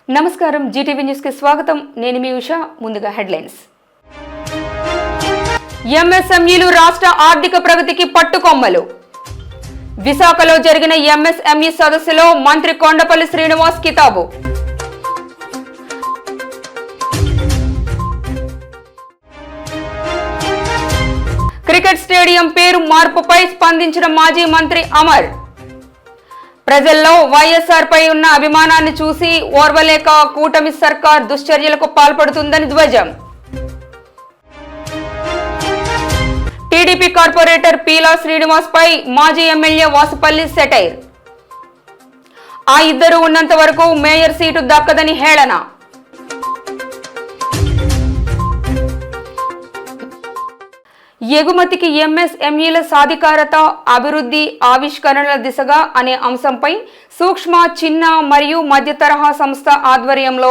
నమస్కారం Zee TV news కి స్వాగతం నేను మీ ఉషా ముందుగా హెడ్లైన్స్ ఎంఎస్ఎంఈలు రాష్ట్ర ఆర్థిక ప్రగతికి పట్టుకొమ్మలు విశాఖలో జరిగిన ఎంఎస్ఎంఈ సదస్సులో మంత్రి కొండపల్లి శ్రీనివాస్ కితాబు క్రికెట్ స్టేడియం పేరు మార్పుపై స్పందించిన మాజీ మంత్రి అమర్ ప్రజల్లో వైఎస్ఆర్ పై ఉన్న అభిమానాన్ని చూసి ఓర్వలేక కూటమి సర్కార్ దుశ్చర్యలకు పాల్పడుతుందని ధ్వజం టీడీపీ కార్పొరేటర్ పీలా శ్రీనివాస్ పై మాజీ ఎమ్మెల్యే వాసుపల్లి సెటైర్ ఆ ఇద్దరు ఉన్నంత వరకు మేయర్ సీటు దక్కదని హేళన ఎగుమతికి ఎంఎస్ఎంఈల సాధికారత అభివృద్ధి ఆవిష్కరణల దిశగా అనే అంశంపై సూక్ష్మ చిన్న మరియు మధ్య తరహా సంస్థ ఆధ్వర్యంలో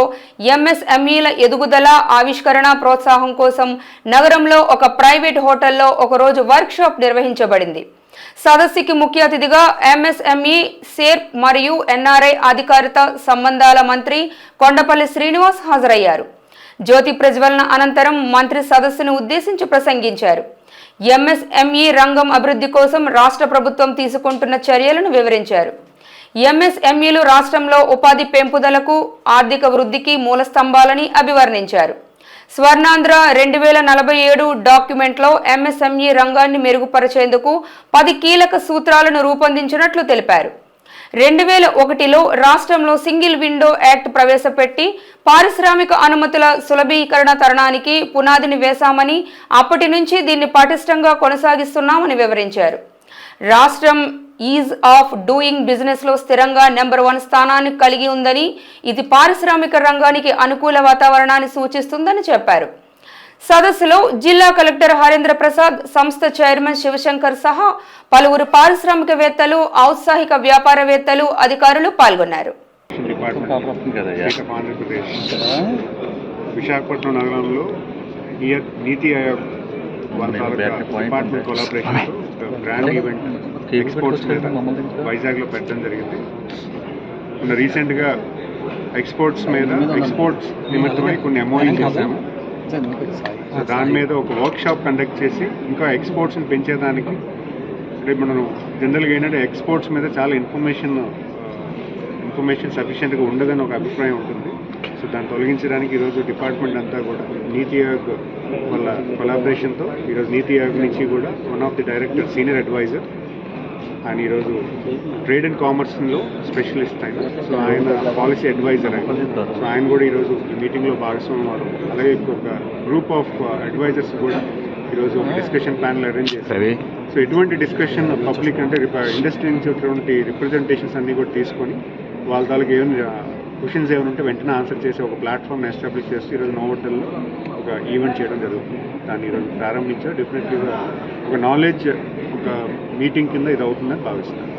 ఎంఎస్ఎంఈల ఎదుగుదల ఆవిష్కరణ ప్రోత్సాహం కోసం నగరంలో ఒక ప్రైవేట్ హోటల్లో ఒకరోజు వర్క్షాప్ నిర్వహించబడింది. సదస్సుకి ముఖ్య అతిథిగా ఎంఎస్ఎంఈ సేర్ప్ మరియు ఎన్ఆర్ఐ అధికారిత సంబంధాల మంత్రి కొండపల్లి శ్రీనివాస్ హాజరయ్యారు. జ్యోతి ప్రజ్వలన అనంతరం మంత్రి సదస్సును ఉద్దేశించి ప్రసంగించారు. ఎంఎస్ఎంఈ రంగం అభివృద్ధి కోసం రాష్ట్ర ప్రభుత్వం తీసుకుంటున్న చర్యలను వివరించారు. ఎంఎస్ఎంఈలు రాష్ట్రంలో ఉపాధి పెంపుదలకు ఆర్థిక వృద్ధికి మూల స్తంభాలని అభివర్ణించారు. స్వర్ణాంధ్ర 2047 డాక్యుమెంట్లో ఎంఎస్ఎంఈ రంగాన్ని మెరుగుపరిచేందుకు 10 కీలక సూత్రాలను రూపొందించినట్లు తెలిపారు. 2001లో రాష్ట్రంలో సింగిల్ విండో యాక్ట్ ప్రవేశపెట్టి పారిశ్రామిక అనుమతుల సులభీకరణ తరుణానికి పునాదిని వేశామని అప్పటి నుంచి దీన్ని పటిష్టంగా కొనసాగిస్తున్నామని వివరించారు. రాష్ట్రం ఈజ్ ఆఫ్ డూయింగ్ బిజినెస్ లో స్థిరంగా నెంబర్ 1 స్థానాన్ని కలిగి ఉందని ఇది పారిశ్రామిక రంగానికి అనుకూల వాతావరణాన్ని సూచిస్తుందని చెప్పారు. సదస్సులో జిల్లా కలెక్టర్ హరేంద్ర ప్రసాద్, సంస్థ చైర్మన్ శివశంకర్ సహా పలువురు పారిశ్రామికవేత్తలు, ఔత్సాహిక వ్యాపారవేత్తలు, అధికారులు పాల్గొన్నారు. విశాఖపట్నం నగరంలో నీతి Aayog department collaboration grand event exports మీద వైజాగ్లో పెట్టడం జరిగింది. రీసెంట్గా ఎక్స్పోర్ట్స్ నిమిత్తమై కొన్ని ఎంఓయూ చేశాము. దాని మీద ఒక వర్క్షాప్ కండక్ట్ చేసి ఇంకా ఎక్స్పోర్ట్స్ని పెంచేదానికి అంటే మనం జనరల్గా ఏంటంటే ఎక్స్పోర్ట్స్ మీద చాలా ఇన్ఫర్మేషన్ సఫిషియెంట్గా ఉండదని ఒక అభిప్రాయం ఉంటుంది. సో దాన్ని తొలగించడానికి ఈరోజు డిపార్ట్మెంట్ అంతా కూడా నీతి ఆయోగ్ వాళ్ళ కొలాబరేషన్తో ఈరోజు నీతి ఆయోగ్ నుంచి కూడా one of the director senior adviser ఆయన ఈరోజు ట్రేడ్ అండ్ కామర్స్లో స్పెషలిస్ట్ ఆయన. సో ఆయన పాలసీ అడ్వైజర్ ఆయన. సో ఆయన కూడా ఈరోజు ఈ మీటింగ్లో భాగస్వామ్యం అవ్వడం, అలాగే ఇంకొక గ్రూప్ ఆఫ్ అడ్వైజర్స్ కూడా ఈరోజు ఒక డిస్కషన్ ప్యానల్ అరేంజ్ చేశారు. సో ఎటువంటి డిస్కషన్ పబ్లిక్ అంటే ఇండస్ట్రీ నుంచి వచ్చేటువంటి రిప్రజెంటేషన్స్ అన్నీ కూడా తీసుకొని వాళ్ళ తాలూకు ఏమైనా క్వశ్చన్స్ ఏమైనా ఉంటే వెంటనే ఆన్సర్ చేసి ఒక ప్లాట్ఫామ్ని ఎస్టాబ్లిష్ చేసి ఈరోజు నోవోటల్లో ఒక ఈవెంట్ చేయడం జరుగుతుంది. దాన్ని ఈరోజు ప్రారంభించారు. డెఫినెట్లీగా ఒక నాలెడ్జ్ ఒక మీటింగ్ కింద ఇది అవుతుందని భావిస్తాను.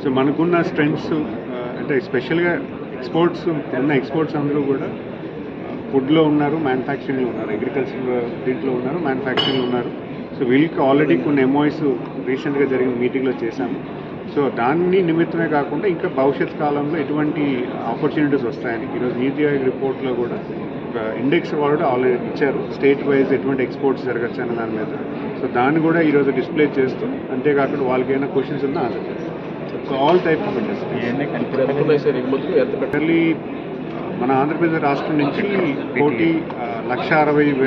సో మనకున్న స్ట్రెంగ్స్ అంటే స్పెషల్గా ఎక్స్పోర్ట్స్ అందరూ కూడా ఫుడ్లో ఉన్నారు, మ్యానుఫ్యాక్చరింగ్లో ఉన్నారు, అగ్రికల్చర్ దీంట్లో ఉన్నారు, మ్యానుఫ్యాక్చరింగ్లో ఉన్నారు. సో వీళ్ళకి ఆల్రెడీ కొన్ని ఎంఓఎస్ రీసెంట్గా జరిగిన మీటింగ్లో చేశాము. సో దాన్ని నిమిత్తమే కాకుండా ఇంకా భవిష్యత్ కాలంలో ఎటువంటి ఆపర్చునిటీస్ వస్తాయని ఈరోజు నీతి ఆయోగ్ రిపోర్ట్లో కూడా ఒక ఇండెక్స్ వాళ్ళు ఆల్రెడీ ఇచ్చారు. స్టేట్ వైజ్ ఎటువంటి ఎక్స్పోర్ట్స్ జరగచ్చు అన్న దాని మీద. సో దాన్ని కూడా ఈరోజు డిస్ప్లే చేస్తూ అంతేకాకుండా వాళ్ళకి ఏమైనా క్వశ్చన్స్ ఉన్నా ఆన్సర్ చేస్తారు. So all type of industry మన ఆంధ్రప్రదేశ్ రాష్ట్రం నుంచి 1,60,000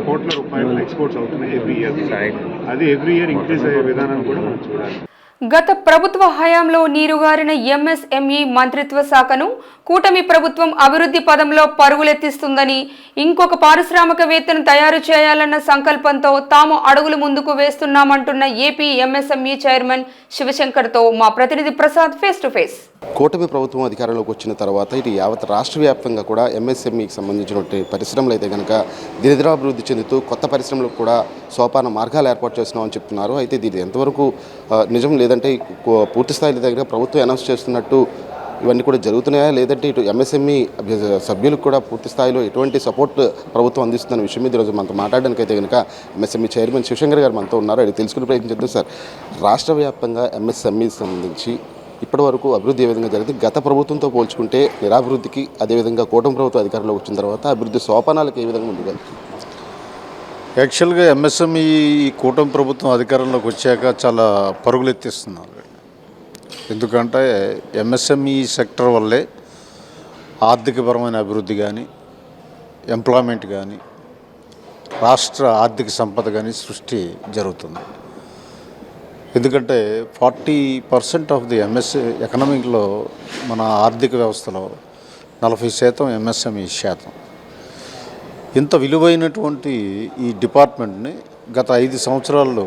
కోట్ల రూపాయలు ఎక్స్పోర్ట్స్ అవుతున్నాయి ఎవ్రీ ఇయర్. అది ఎవ్రీ ఇయర్ ఇంక్రీజ్ అయ్యే విధానం కూడా మనం చూడాలి. గత ప్రభుత్వ హయాంలో నీరుగారిన ఎంఎస్ఎంఈ మంత్రిత్వ శాఖను కూటమి ప్రభుత్వం అభివృద్ధి పదంలో పరుగులెత్తిస్తుందని, ఇంకొక పారిశ్రామికవేత్తను తయారు చేయాలన్న సంకల్పంతో తాము అడుగులు ముందుకు వేస్తున్నామంటున్న ఏపీ ఎంఎస్ఎంఈ చైర్మన్ శివశంకర్తో మా ప్రతినిధి ప్రసాద్ ఫేస్ టు ఫేస్. కూటమి ప్రభుత్వం అధికారంలోకి వచ్చిన తర్వాత ఇటు యావత్ రాష్ట్ర వ్యాప్తంగా కూడా ఎంఎస్ఎంఈకి సంబంధించినటువంటి పరిశ్రమలు అయితే కనుక దినదినాభివృద్ధి చెందుతూ కొత్త పరిశ్రమలకు కూడా సోపాన మార్గాలు ఏర్పాటు చేస్తున్నామని చెప్తున్నారు. అయితే ఇది ఎంతవరకు నిజం, లేదంటే పూర్తి స్థాయి దగ్గర ప్రభుత్వం అనౌన్స్ చేస్తున్నట్టు ఇవన్నీ కూడా జరుగుతున్నాయా, లేదంటే ఇటు ఎంఎస్ఎంఈ సభ్యులకు కూడా పూర్తి స్థాయిలో ఎటువంటి సపోర్ట్ ప్రభుత్వం అందిస్తున్న విషయం మీద ఈరోజు మనతో మాట్లాడడానికి అయితే కనుక ఎంఎస్ఎంఈ చైర్మన్ శివశంకర్ గారు మనతో ఉన్నారు. అది తెలుసుకునే ప్రయత్నం చేద్దాం. సార్, రాష్ట్ర వ్యాప్తంగా ఎంఎస్ఎంఈకి సంబంధించి ఇప్పటి వరకు అభివృద్ధి ఏ విధంగా జరిగింది? గత ప్రభుత్వంతో పోల్చుకుంటే నిరాభివృద్ధికి, అదేవిధంగా కూటమి ప్రభుత్వం అధికారంలోకి వచ్చిన తర్వాత అభివృద్ధి సోపానాలకు ఏ విధంగా ముందుగా? యాక్చువల్గా ఎంఎస్ఎంఈ కూటమి ప్రభుత్వం అధికారంలోకి వచ్చాక చాలా పరుగులు ఎత్తిస్తున్నారు. ఎందుకంటే ఎంఎస్ఎంఈ సెక్టర్ వల్లే ఆర్థికపరమైన అభివృద్ధి కానీ, ఎంప్లాయ్మెంట్ కానీ, రాష్ట్ర ఆర్థిక సంపద కానీ సృష్టి జరుగుతుంది. ఎందుకంటే 40% ఆఫ్ ది ఎకనామిక్లో మన ఆర్థిక వ్యవస్థలో 40% ఎంఎస్ఎంఈ శాతం. ఇంత విలువైనటువంటి ఈ డిపార్ట్మెంట్ని గత 5 సంవత్సరాల్లో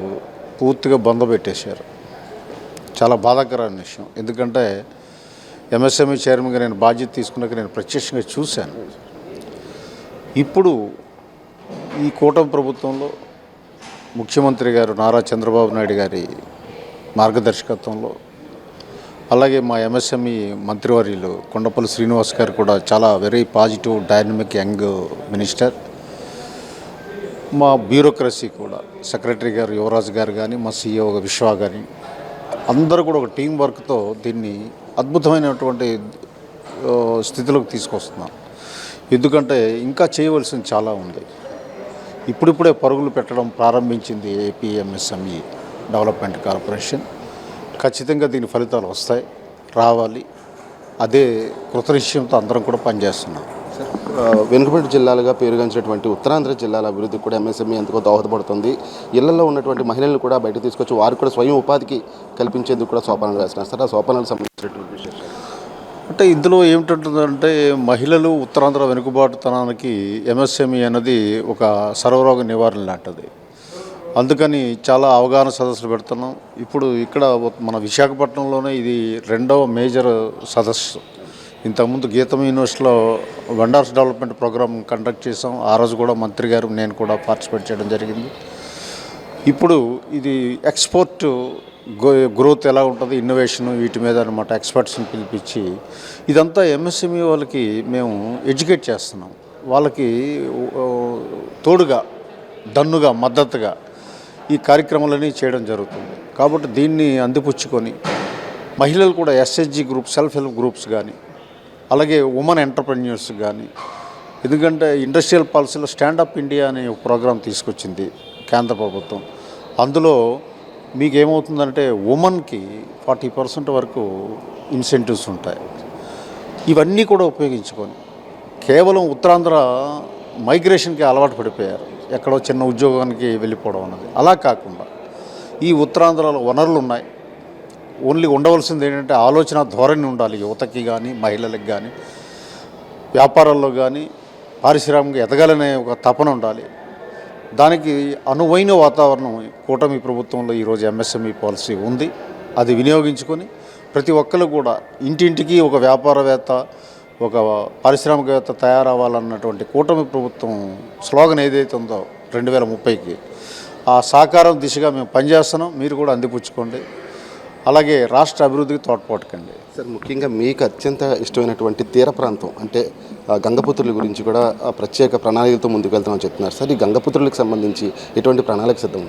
పూర్తిగా బందపెట్టేశారు. చాలా బాధాకరమైన విషయం. ఎందుకంటే ఎంఎస్ఎంఈ చైర్మన్గా నేను బాధ్యత తీసుకున్నాక నేను ప్రత్యక్షంగా చూశాను. ఇప్పుడు ఈ కూటమి ప్రభుత్వంలో ముఖ్యమంత్రి గారు నారా చంద్రబాబు నాయుడు గారి మార్గదర్శకత్వంలో, అలాగే మా ఎంఎస్ఎంఈ మంత్రివర్యులు కొండపల్లి శ్రీనివాస్ గారు కూడా చాలా very positive, dynamic young minister. మా బ్యూరోక్రసీ కూడా సెక్రటరీ గారు యువరాజ్ గారు కానీ, మా సీఈఓ విశ్వ కానీ అందరూ కూడా ఒక టీం వర్క్తో దీన్ని అద్భుతమైనటువంటి స్థితిలోకి తీసుకొస్తున్నాం. ఎందుకంటే ఇంకా చేయవలసింది చాలా ఉంది. ఇప్పుడిప్పుడే పరుగులు పెట్టడం ప్రారంభించింది ఏపీ ఎంఎస్ఎంఈ డెవలప్మెంట్ కార్పొరేషన్. ఖచ్చితంగా దీని ఫలితాలు వస్తాయి, రావాలి. అదే కృతనిశ్చయంతో అందరం కూడా పనిచేస్తున్నాం. వెనుకబడి జిల్లాలుగా పేరుగాంచినటువంటి ఉత్తరాంధ్ర జిల్లాల అభివృద్ధికి కూడా ఎంఎస్ఎంఈ ఎంతకో దోహదపడుతుంది. ఇళ్లలో ఉన్నటువంటి మహిళలను కూడా బయట తీసుకొచ్చి వారు కూడా స్వయం ఉపాధికి కల్పించేందుకు కూడా సోపానాలు వేస్తున్నారు సార్. ఆ సోపానాలకు సంబంధించినటువంటి విషయాలు అంటే ఇందులో ఏమిటంటుందంటే, మహిళలు ఉత్తరాంధ్ర వెనుకబాటుతనానికి ఎంఎస్ఎంఈ అనేది ఒక సర్వరోగ నివారణ లాంటిది. అందుకని చాలా అవగాహన సదస్సులు పెడుతున్నాం. ఇప్పుడు ఇక్కడ మన విశాఖపట్నంలోనే ఇది 2వ మేజర్ సదస్సు. ఇంతకుముందు గీతం యూనివర్సిటీలో వెండర్స్ డెవలప్మెంట్ ప్రోగ్రామ్ కండక్ట్ చేసాం. ఆ రోజు కూడా మంత్రి గారు నేను కూడా పార్టిసిపేట్ చేయడం జరిగింది. ఇప్పుడు ఇది ఎక్స్పోర్ట్ గ్రోత్ ఎలా ఉంటుంది, ఇన్నోవేషన్, వీటి మీద అనమాట ఎక్స్పర్ట్స్ని పిలిపించి ఇదంతా ఎంఎస్ఎంఈ వాళ్ళకి మేము ఎడ్యుకేట్ చేస్తున్నాం. వాళ్ళకి తోడుగా, దన్నుగా, మద్దతుగా ఈ కార్యక్రమాలన్నీ చేయడం జరుగుతుంది. కాబట్టి దీన్ని అందిపుచ్చుకొని మహిళలు కూడా SHG group, self help groups కానీ, అలాగే ఉమెన్ ఎంటర్ప్రెన్యూర్స్ కానీ, ఎందుకంటే ఇండస్ట్రియల్ పాలసీలో స్టాండప్ ఇండియా అనే ఒక ప్రోగ్రాం తీసుకొచ్చింది కేంద్ర ప్రభుత్వం. అందులో మీకు ఏమవుతుందంటే ఉమెన్కి 40% వరకు ఇన్సెంటివ్స్ ఉంటాయి. ఇవన్నీ కూడా ఉపయోగించుకొని కేవలం ఉత్తరాంధ్ర మైగ్రేషన్కి అలవాటు పడిపోయారు, ఎక్కడో చిన్న ఉద్యోగానికి వెళ్ళిపోవడం అన్నది. అలా కాకుండా ఈ ఉత్తరాంధ్రలో వనరులు ఉన్నాయి. ఓన్లీ ఉండవలసింది ఏంటంటే ఆలోచన ధోరణి ఉండాలి. యువతకి కానీ, మహిళలకు కానీ, వ్యాపారాల్లో కానీ, పారిశ్రామిక ఎదగాలనే ఒక తపన ఉండాలి. దానికి అనువైన వాతావరణం కూటమి ప్రభుత్వంలో ఈరోజు ఎంఎస్ఎంఈ పాలసీ ఉంది. అది వినియోగించుకొని ప్రతి ఒక్కరు కూడా ఇంటింటికి ఒక వ్యాపారవేత్త, ఒక పారిశ్రామికవేత్త తయారవ్వాలన్నటువంటి కూటమి ప్రభుత్వం స్లోగన్ ఏదైతే ఉందో 2030కి, ఆ సాకారం దిశగా మేము పనిచేస్తున్నాం. మీరు కూడా అందిపుచ్చుకోండి. అలాగే రాష్ట్ర అభివృద్ధికి తోడ్పాటుకండి. సార్, ముఖ్యంగా మీకు అత్యంత ఇష్టమైనటువంటి తీర ప్రాంతం అంటే గంగపుత్రుల గురించి కూడా ప్రత్యేక ప్రణాళికలతో ముందుకు వెళ్తామని చెప్తున్నారు సార్. ఈ గంగపుత్రులకు సంబంధించి ఎటువంటి ప్రణాళిక సిద్ధం?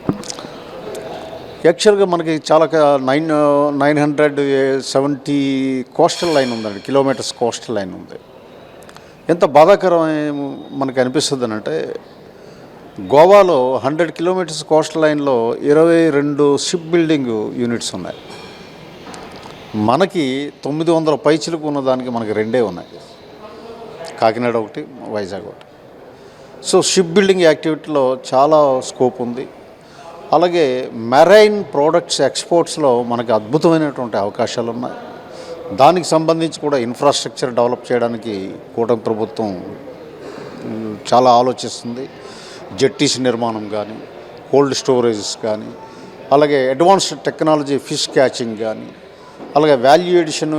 యాక్చువల్గా మనకి చాలా 970 కోస్టల్ లైన్ ఉందండి, కిలోమీటర్స్ కోస్టల్ లైన్ ఉంది. ఎంత బాధాకరం మనకు అనిపిస్తుంది అంటే, గోవాలో 100 కిలోమీటర్స్ కోస్టల్ లైన్లో 22 షిప్ బిల్డింగ్ యూనిట్స్ ఉన్నాయి. మనకి 900 పైచిలకు ఉన్నదానికి మనకి 2 ఉన్నాయి, కాకినాడ ఒకటి, వైజాగ్ ఒకటి. సో షిప్ బిల్డింగ్ యాక్టివిటీలో చాలా స్కోప్ ఉంది. అలాగే మెరైన్ ప్రోడక్ట్స్ ఎక్స్పోర్ట్స్లో మనకి అద్భుతమైనటువంటి అవకాశాలు ఉన్నాయి. దానికి సంబంధించి కూడా ఇన్ఫ్రాస్ట్రక్చర్ డెవలప్ చేయడానికి కూటమి ప్రభుత్వం చాలా ఆలోచిస్తుంది. జెట్టీస్ నిర్మాణం కానీ, కోల్డ్ స్టోరేజెస్ కానీ, అలాగే అడ్వాన్స్డ్ టెక్నాలజీ ఫిష్ క్యాచింగ్ కానీ, అలాగే value addition,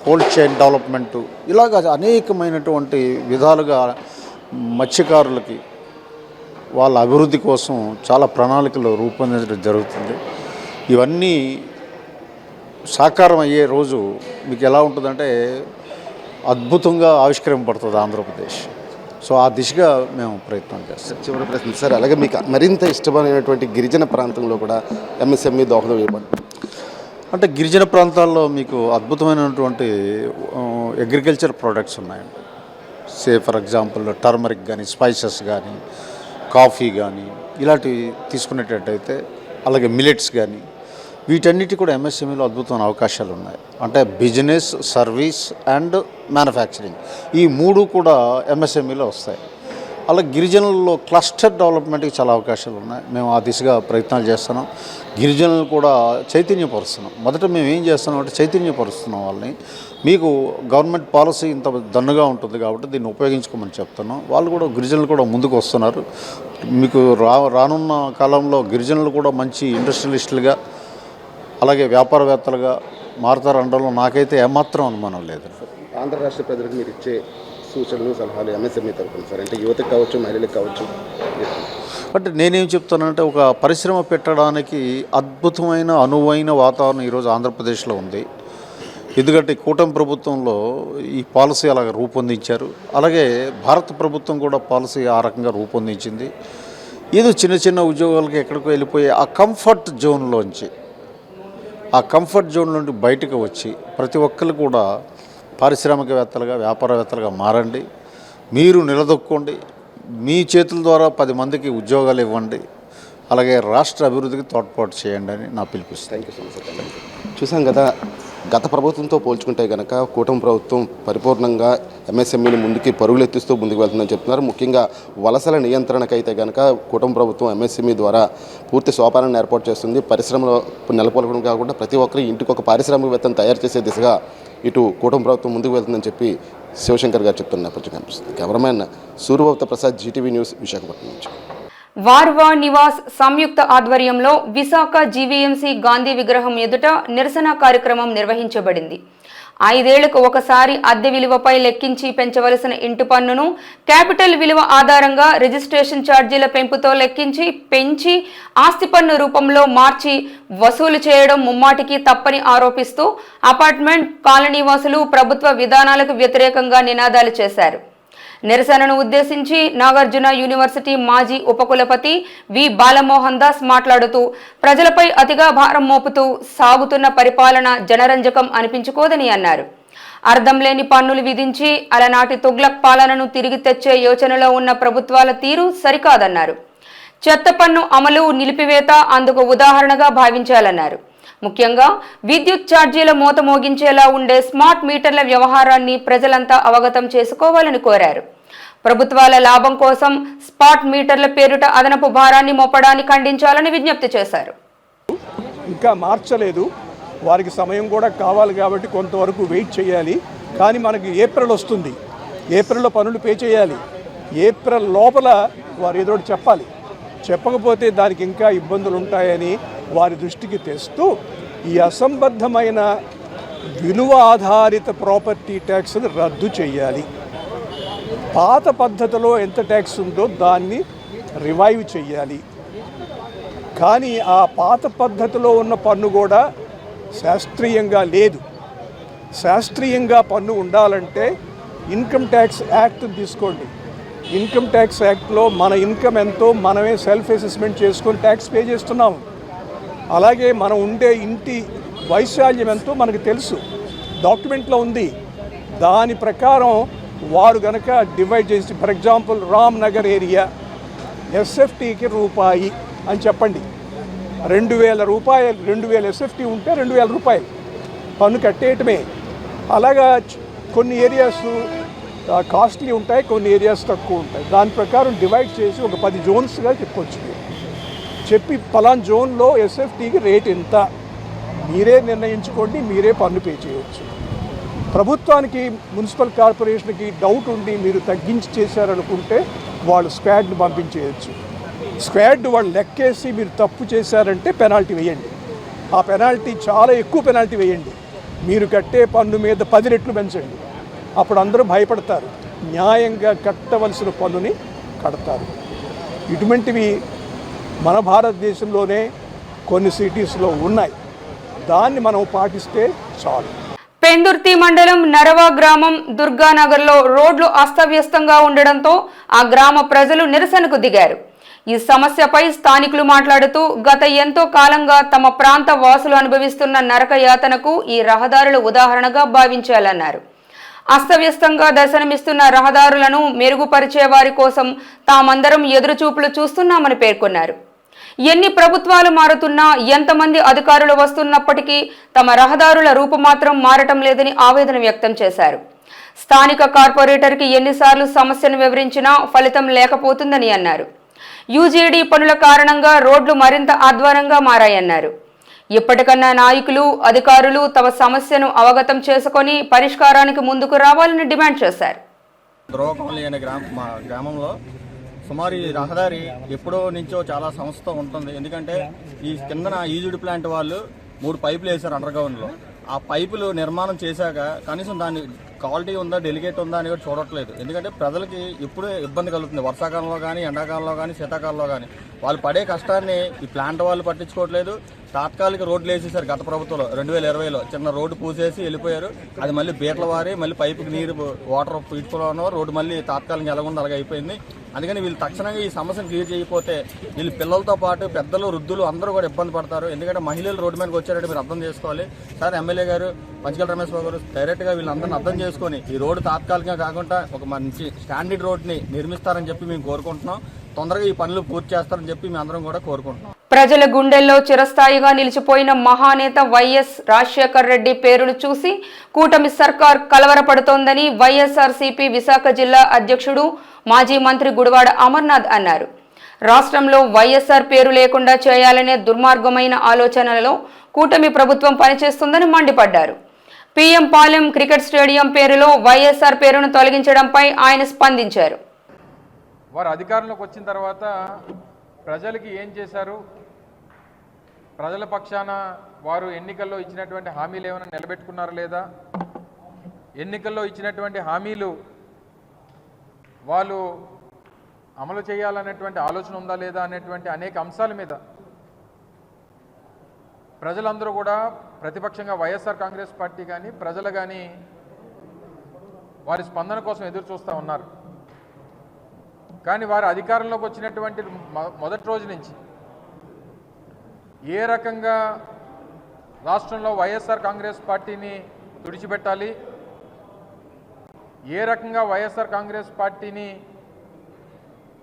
cold chain development, ఇలాగ అనేకమైనటువంటి విధాలుగా మత్స్యకారులకి వాళ్ళ అభివృద్ధి కోసం చాలా ప్రణాళికలు రూపొందించడం జరుగుతుంది. ఇవన్నీ సాకారం అయ్యే రోజు మీకు ఎలా ఉంటుందంటే అద్భుతంగా ఆవిష్కరింపబడుతుంది ఆంధ్రప్రదేశ్. సో ఆ దిశగా మేము ప్రయత్నం చేస్తాం. చివరి ప్రశ్న సార్, అలాగే మీకు మరింత ఇష్టమైనటువంటి గిరిజన ప్రాంతంలో కూడా ఎంఎస్ఎంఈ దోహదం ఇవ్వండి. అంటే గిరిజన ప్రాంతాల్లో మీకు అద్భుతమైనటువంటి అగ్రికల్చర్ ప్రోడక్ట్స్ ఉన్నాయండి. ఫర్ ఎగ్జాంపుల్ టర్మరిక్ కానీ, స్పైసెస్ కానీ, కాఫీ కానీ ఇలాంటివి తీసుకునేటట్టయితే, అలాగే మిలెట్స్ కానీ, వీటన్నిటి కూడా ఎంఎస్ఎంఈలో అద్భుతమైన అవకాశాలు ఉన్నాయి. అంటే బిజినెస్, సర్వీస్ అండ్ మ్యానుఫ్యాక్చరింగ్, ఈ మూడు కూడా ఎంఎస్ఎంఈలో వస్తాయి. అలా గిరిజనుల్లో క్లస్టర్ డెవలప్మెంట్కి చాలా అవకాశాలు ఉన్నాయి. మేము ఆ దిశగా ప్రయత్నాలు చేస్తున్నాం. గిరిజనులు కూడా చైతన్యపరుస్తున్నాం. మొదట మేము ఏం చేస్తున్నాం అంటే చైతన్యపరుస్తున్నాం వాళ్ళని. మీకు గవర్నమెంట్ పాలసీ ఇంత దన్నుగా ఉంటుంది కాబట్టి దీన్ని ఉపయోగించుకోమని చెప్తున్నాం. వాళ్ళు కూడా, గిరిజనులు కూడా ముందుకు వస్తున్నారు. మీకు రానున్న కాలంలో గిరిజనులు కూడా మంచి ఇండస్ట్రియలిస్టులుగా, అలాగే వ్యాపారవేత్తలుగా మారుతారనడంలో నాకైతే ఏమాత్రం అనుమానం లేదు. ఆంధ్ర రాష్ట్ర ప్రజలకు మీరు ఇచ్చే సూచనలు, సలహాలు ఎంఎస్ఎంఈ తరపున సార్, అంటే యువతకు కావచ్చు, మహిళలకు కావచ్చు? అంటే నేనేం చెప్తానంటే, ఒక పరిశ్రమ పెట్టడానికి అద్భుతమైన అనువైన వాతావరణం ఈరోజు ఆంధ్రప్రదేశ్లో ఉంది. ఎందుకంటే కూటమి ప్రభుత్వంలో ఈ పాలసీ అలాగ రూపొందించారు. అలాగే భారత ప్రభుత్వం కూడా పాలసీ ఆ రకంగా రూపొందించింది. ఏదో చిన్న చిన్న ఉద్యోగాలకి ఎక్కడికో వెళ్ళిపోయి ఆ కంఫర్ట్ జోన్ నుండి బయటకు వచ్చి ప్రతి ఒక్కరు కూడా పారిశ్రామికవేత్తలుగా, వ్యాపారవేత్తలుగా మారండి. మీరు నిలదొక్కోండి. మీ చేతుల ద్వారా 10 మందికి ఉద్యోగాలు ఇవ్వండి. అలాగే రాష్ట్ర అభివృద్ధికి తోడ్పాటు చేయండి అని నా పిలుపుస్తాను. Thank you so much. చూసాం కదా, గత ప్రభుత్వంతో పోల్చుకుంటే కనుక కూటమి ప్రభుత్వం పరిపూర్ణంగా ఎంఎస్ఎంఈని ముందుకి పరుగులెత్తిస్తూ ముందుకు వెళ్తుందని చెప్తున్నారు. ముఖ్యంగా వలసల నియంత్రణకైతే కనుక కూటమి ప్రభుత్వం ఎంఎస్ఎంఈ ద్వారా పూర్తి సోపానాన్ని ఏర్పాటు చేస్తుంది. పరిశ్రమలో నెలకొల్పడం కాకుండా ప్రతి ఒక్కరి ఇంటికి ఒక పారిశ్రామికవేత్తను తయారు చేసే దిశగా ఇటు కూటమి ప్రభుత్వం ముందుకు వెళ్తుందని చెప్పి శివశంకర్ గారు చెప్తున్న నేపథ్యం కనిపిస్తుంది. కెమెరామెన్ సూర్యభౌత ప్రసాద్, జీటీవీ న్యూస్, విశాఖపట్నం నుంచి. వార్వా నివాస్ సంయుక్త ఆధ్వర్యంలో విశాఖ జీవీఎంసీ గాంధీ విగ్రహం ఎదుట నిరసన కార్యక్రమం నిర్వహించబడింది. 5 ఏళ్లకు ఒకసారి అద్దె విలువపై లెక్కించి పెంచవలసిన ఇంటి పన్నును క్యాపిటల్ విలువ ఆధారంగా రిజిస్ట్రేషన్ ఛార్జీల పెంపుతో లెక్కించి పెంచి ఆస్తి పన్ను రూపంలో మార్చి వసూలు చేయడం ముమ్మాటికి తప్పని ఆరోపిస్తూ అపార్ట్మెంట్ కాలనీవాసులు ప్రభుత్వ విధానాలకు వ్యతిరేకంగా నినాదాలు చేశారు. నిరసనను ఉద్దేశించి నాగార్జున యూనివర్సిటీ మాజీ ఉపకులపతి వి బాలమోహన్ దాస్ మాట్లాడుతూ, ప్రజలపై అతిగా భారం మోపుతూ సాగుతున్న పరిపాలన జనరంజకం అనిపించుకోదని అన్నారు. అర్థం లేని పన్నులు విధించి అలనాటి తుగ్లక్ పాలనను తిరిగి తెచ్చే యోచనలో ఉన్న ప్రభుత్వాల తీరు సరికాదన్నారు. చెత్త పన్ను అమలు, నిలిపివేత అందుకు ఉదాహరణగా భావించాలన్నారు. ముఖ్యంగా విద్యుత్ ఛార్జీల మోత మోగించేలా ఉండే స్మార్ట్ మీటర్ల వ్యవహారాన్ని ప్రజలంతా అవగతం చేసుకోవాలని కోరారు. ప్రభుత్వాల లాభం కోసం స్మార్ట్ మీటర్ల పేరిట అదనపు భారాన్ని మోపడాన్ని ఖండించాలని విజ్ఞప్తి చేశారు. ఇంకా మార్చలేదు, వారికి సమయం కూడా కావాలి కాబట్టి కొంతవరకు వెయిట్ చేయాలి. కానీ మనకి ఏప్రిల్ వస్తుంది, ఏప్రిల్లో పనులు పే చేయాలి. ఏప్రిల్ లోపల వారు ఏదో చెప్పాలి. చెప్పకపోతే దానికి ఇంకా ఇబ్బందులు ఉంటాయని వారి దృష్టికి తెస్తూ ఈ అసంబద్ధమైన విలువ ఆధారిత ప్రాపర్టీ ట్యాక్స్ని రద్దు చేయాలి. పాత పద్ధతిలో ఎంత ట్యాక్స్ ఉందో దాన్ని రివైవ్ చేయాలి. కానీ ఆ పాత పద్ధతిలో ఉన్న పన్ను కూడా శాస్త్రీయంగా లేదు. శాస్త్రీయంగా పన్ను ఉండాలంటే ఇన్కమ్ ట్యాక్స్ యాక్ట్ తీసుకోండి. ఇన్కమ్ ట్యాక్స్ యాక్ట్లో మన ఇన్కమ్ ఎంతో మనమే సెల్ఫ్ అసెస్మెంట్ చేసుకొని ట్యాక్స్ పే చేస్తున్నాము. అలాగే మనం ఉండే ఇంటి వైశాల్యం ఎంతో మనకు తెలుసు, డాక్యుమెంట్లో ఉంది. దాని ప్రకారం వారు కనుక డివైడ్ చేసి, for example Ram Nagar area ఎస్ఎఫ్టీకి రూపాయి అని చెప్పండి. 2000 రూపాయలు, 2000 ఎస్ఎఫ్టీ ఉంటే 2000 రూపాయలు పన్ను కట్టేయటమే. అలాగా కొన్ని ఏరియాస్ కాస్ట్లీ ఉంటాయి, కొన్ని ఏరియాస్ తక్కువ ఉంటాయి. దాని ప్రకారం డివైడ్ చేసి ఒక 10 జోన్స్గా చెప్పొచ్చు. చెప్పి పలాన్ జోన్లో ఎస్ఎఫ్టీకి రేట్ ఎంత మీరే నిర్ణయించుకోండి, మీరే పన్ను పే చేయవచ్చు. ప్రభుత్వానికి, మున్సిపల్ కార్పొరేషన్కి డౌట్ ఉండి మీరు తగ్గించి చేశారనుకుంటే వాళ్ళు స్క్వాడ్ని పంపించేయచ్చు. స్క్వాడ్ వాళ్ళు లెక్కేసి మీరు తప్పు చేశారంటే పెనాల్టీ వేయండి. ఆ పెనాల్టీ చాలా ఎక్కువ పెనాల్టీ వేయండి. మీరు కట్టే పన్ను మీద 10 రెట్లు పెంచండి. అప్పుడు అందరూ భయపడతారు, న్యాయంగా కట్టవలసిన పన్నుని కడతారు. ఇటువంటివి మన భారతదేశంలోనే కొన్ని సిటీస్లో ఉన్నాయి. దాన్ని మనం పాటిస్తే చాలు. పెందుర్తి మండలం నరవా గ్రామం దుర్గానగర్లో రోడ్లు అస్తవ్యస్తంగా ఉండడంతో ఆ గ్రామ ప్రజలు నిరసనకు దిగారు. ఈ సమస్యపై స్థానికులు మాట్లాడుతూ గత ఎంతో కాలంగా తమ ప్రాంత వాసులు అనుభవిస్తున్న నరక యాతనకు ఈ రహదారులు ఉదాహరణగా భావించాలన్నారు. అస్తవ్యస్తంగా దర్శనమిస్తున్న రహదారులను మెరుగుపరిచే వారి కోసం తామందరం ఎదురుచూపులు చూస్తున్నామని పేర్కొన్నారు. ఎన్ని ప్రభుత్వాలు మారుతున్నా, ఎంతమంది అధికారులు వస్తున్నప్పటికీ తమ రహదారుల రూపు మాత్రం మారటం లేదని ఆవేదన వ్యక్తం చేశారు. స్థానిక కార్పొరేటర్కి ఎన్నిసార్లు సమస్యను వివరించినా ఫలితం లేకపోతుందని అన్నారు. యూజీడీ పనుల కారణంగా రోడ్లు మరింత అధ్వానంగా మారాయన్నారు. ఇప్పటికన్నా నాయకులు, అధికారులు తమ సమస్యను అవగతం చేసుకొని పరిష్కారానికి ముందుకు రావాలని డిమాండ్ చేశారు. ద్రోవకొండలి అనే మా గ్రామంలో సుమారు ఈ రహదారి ఎప్పుడో నుంచో చాలా సమస్యతో ఉంటుంది. ఎందుకంటే ఈ కిందన ఈజుడి ప్లాంట్ వాళ్ళు 3 పైపులు వేశారు అండర్ గ్రౌండ్లో. ఆ పైపులు నిర్మాణం చేశాక కనీసం దాని క్వాలిటీ ఉందా, డెలికేట్ ఉందా అని కూడా చూడట్లేదు. ఎందుకంటే ప్రజలకి ఎప్పుడూ ఇబ్బంది కలుగుతుంది. వర్షాకాలంలో కానీ, ఎండాకాలంలో కానీ, శీతాకాలంలో కానీ వాళ్ళు పడే కష్టాన్ని ఈ ప్లాంట్ వాళ్ళు పట్టించుకోవట్లేదు. తాత్కాలిక రోడ్లు వేసేసారు గత ప్రభుత్వంలో 2020లో చిన్న రోడ్డు పూసేసి వెళ్ళిపోయారు. అది మళ్ళీ బీట్ల వారి మళ్ళీ పైపుకి నీరు వాటర్ పీడ్చుకోవడం రోడ్డు మళ్ళీ తాత్కాలికంగా ఎలాగుంది అలాగే అయిపోయింది. అందుకని వీళ్ళు తక్షణంగా ఈ సమస్యను క్లియర్ చేయకపోతే వీళ్ళు పిల్లలతో పాటు పెద్దలు, వృద్ధులు అందరూ కూడా ఇబ్బంది పడతారు. ఎందుకంటే మహిళలు రోడ్డు మీదకి వచ్చారంటే మీరు అర్థం చేసుకోవాలి. సార్ ఎమ్మెల్యే గారు పంచకల్ రమేష్ బాబు గారు డైరెక్ట్గా వీళ్ళందరినీ అర్థం చేసుకొని ఈ రోడ్డు తాత్కాలికంగా కాకుండా ఒక మంచి స్టాండర్డ్ రోడ్ని నిర్మిస్తారని చెప్పి మేము కోరుకుంటున్నాం. తొందరగా ఈ పనులు పూర్తి చేస్తారని చెప్పి మేము అందరం కూడా కోరుకుంటున్నాం. ప్రజల గుండెల్లో చిరస్థాయిగా నిలిచిపోయిన మహానేత వైఎస్ రాజశేఖర్ రెడ్డి పేరును చూసి కూటమి సర్కార్ కలవరపడుతోందని వైఎస్ఆర్సీపీ విశాఖ జిల్లా అధ్యక్షుడు, మాజీ మంత్రి గుడివాడ అమర్నాథ్ అన్నారు. రాష్ట్రంలో వైఎస్ఆర్ పేరు లేకుండా చేయాలనే దుర్మార్గమైన ఆలోచనలలో కూటమి ప్రభుత్వం పనిచేస్తుందని మండిపడ్డారు. పీఎం పాలెం క్రికెట్ స్టేడియం పేరులో వైఎస్ఆర్ పేరును తొలగించడంపై ఆయన స్పందించారు. వారు అధికారంలోకి వచ్చిన తర్వాత ప్రజలకి ఏం చేశారు, ప్రజల పక్షాన వారు ఎన్నికల్లో ఇచ్చినటువంటి హామీలు ఏమైనా నిలబెట్టుకున్నారా లేదా, ఎన్నికల్లో ఇచ్చినటువంటి హామీలు వాళ్ళు అమలు చేయాలనేటువంటి ఆలోచన ఉందా లేదా అనేటువంటి అనేక అంశాల మీద ప్రజలందరూ కూడా ప్రతిపక్షంగా వైఎస్ఆర్ కాంగ్రెస్ పార్టీ కానీ ప్రజలు కానీ వారి స్పందన కోసం ఎదురు చూస్తూ ఉన్నారు. కానీ వారు అధికారంలోకి వచ్చినటువంటి మొదటి రోజు నుంచి ఏ రకంగా రాష్ట్రంలో వైఎస్ఆర్ కాంగ్రెస్ పార్టీని తుడిచిపెట్టాలి, ఏ రకంగా వైఎస్ఆర్ కాంగ్రెస్ పార్టీని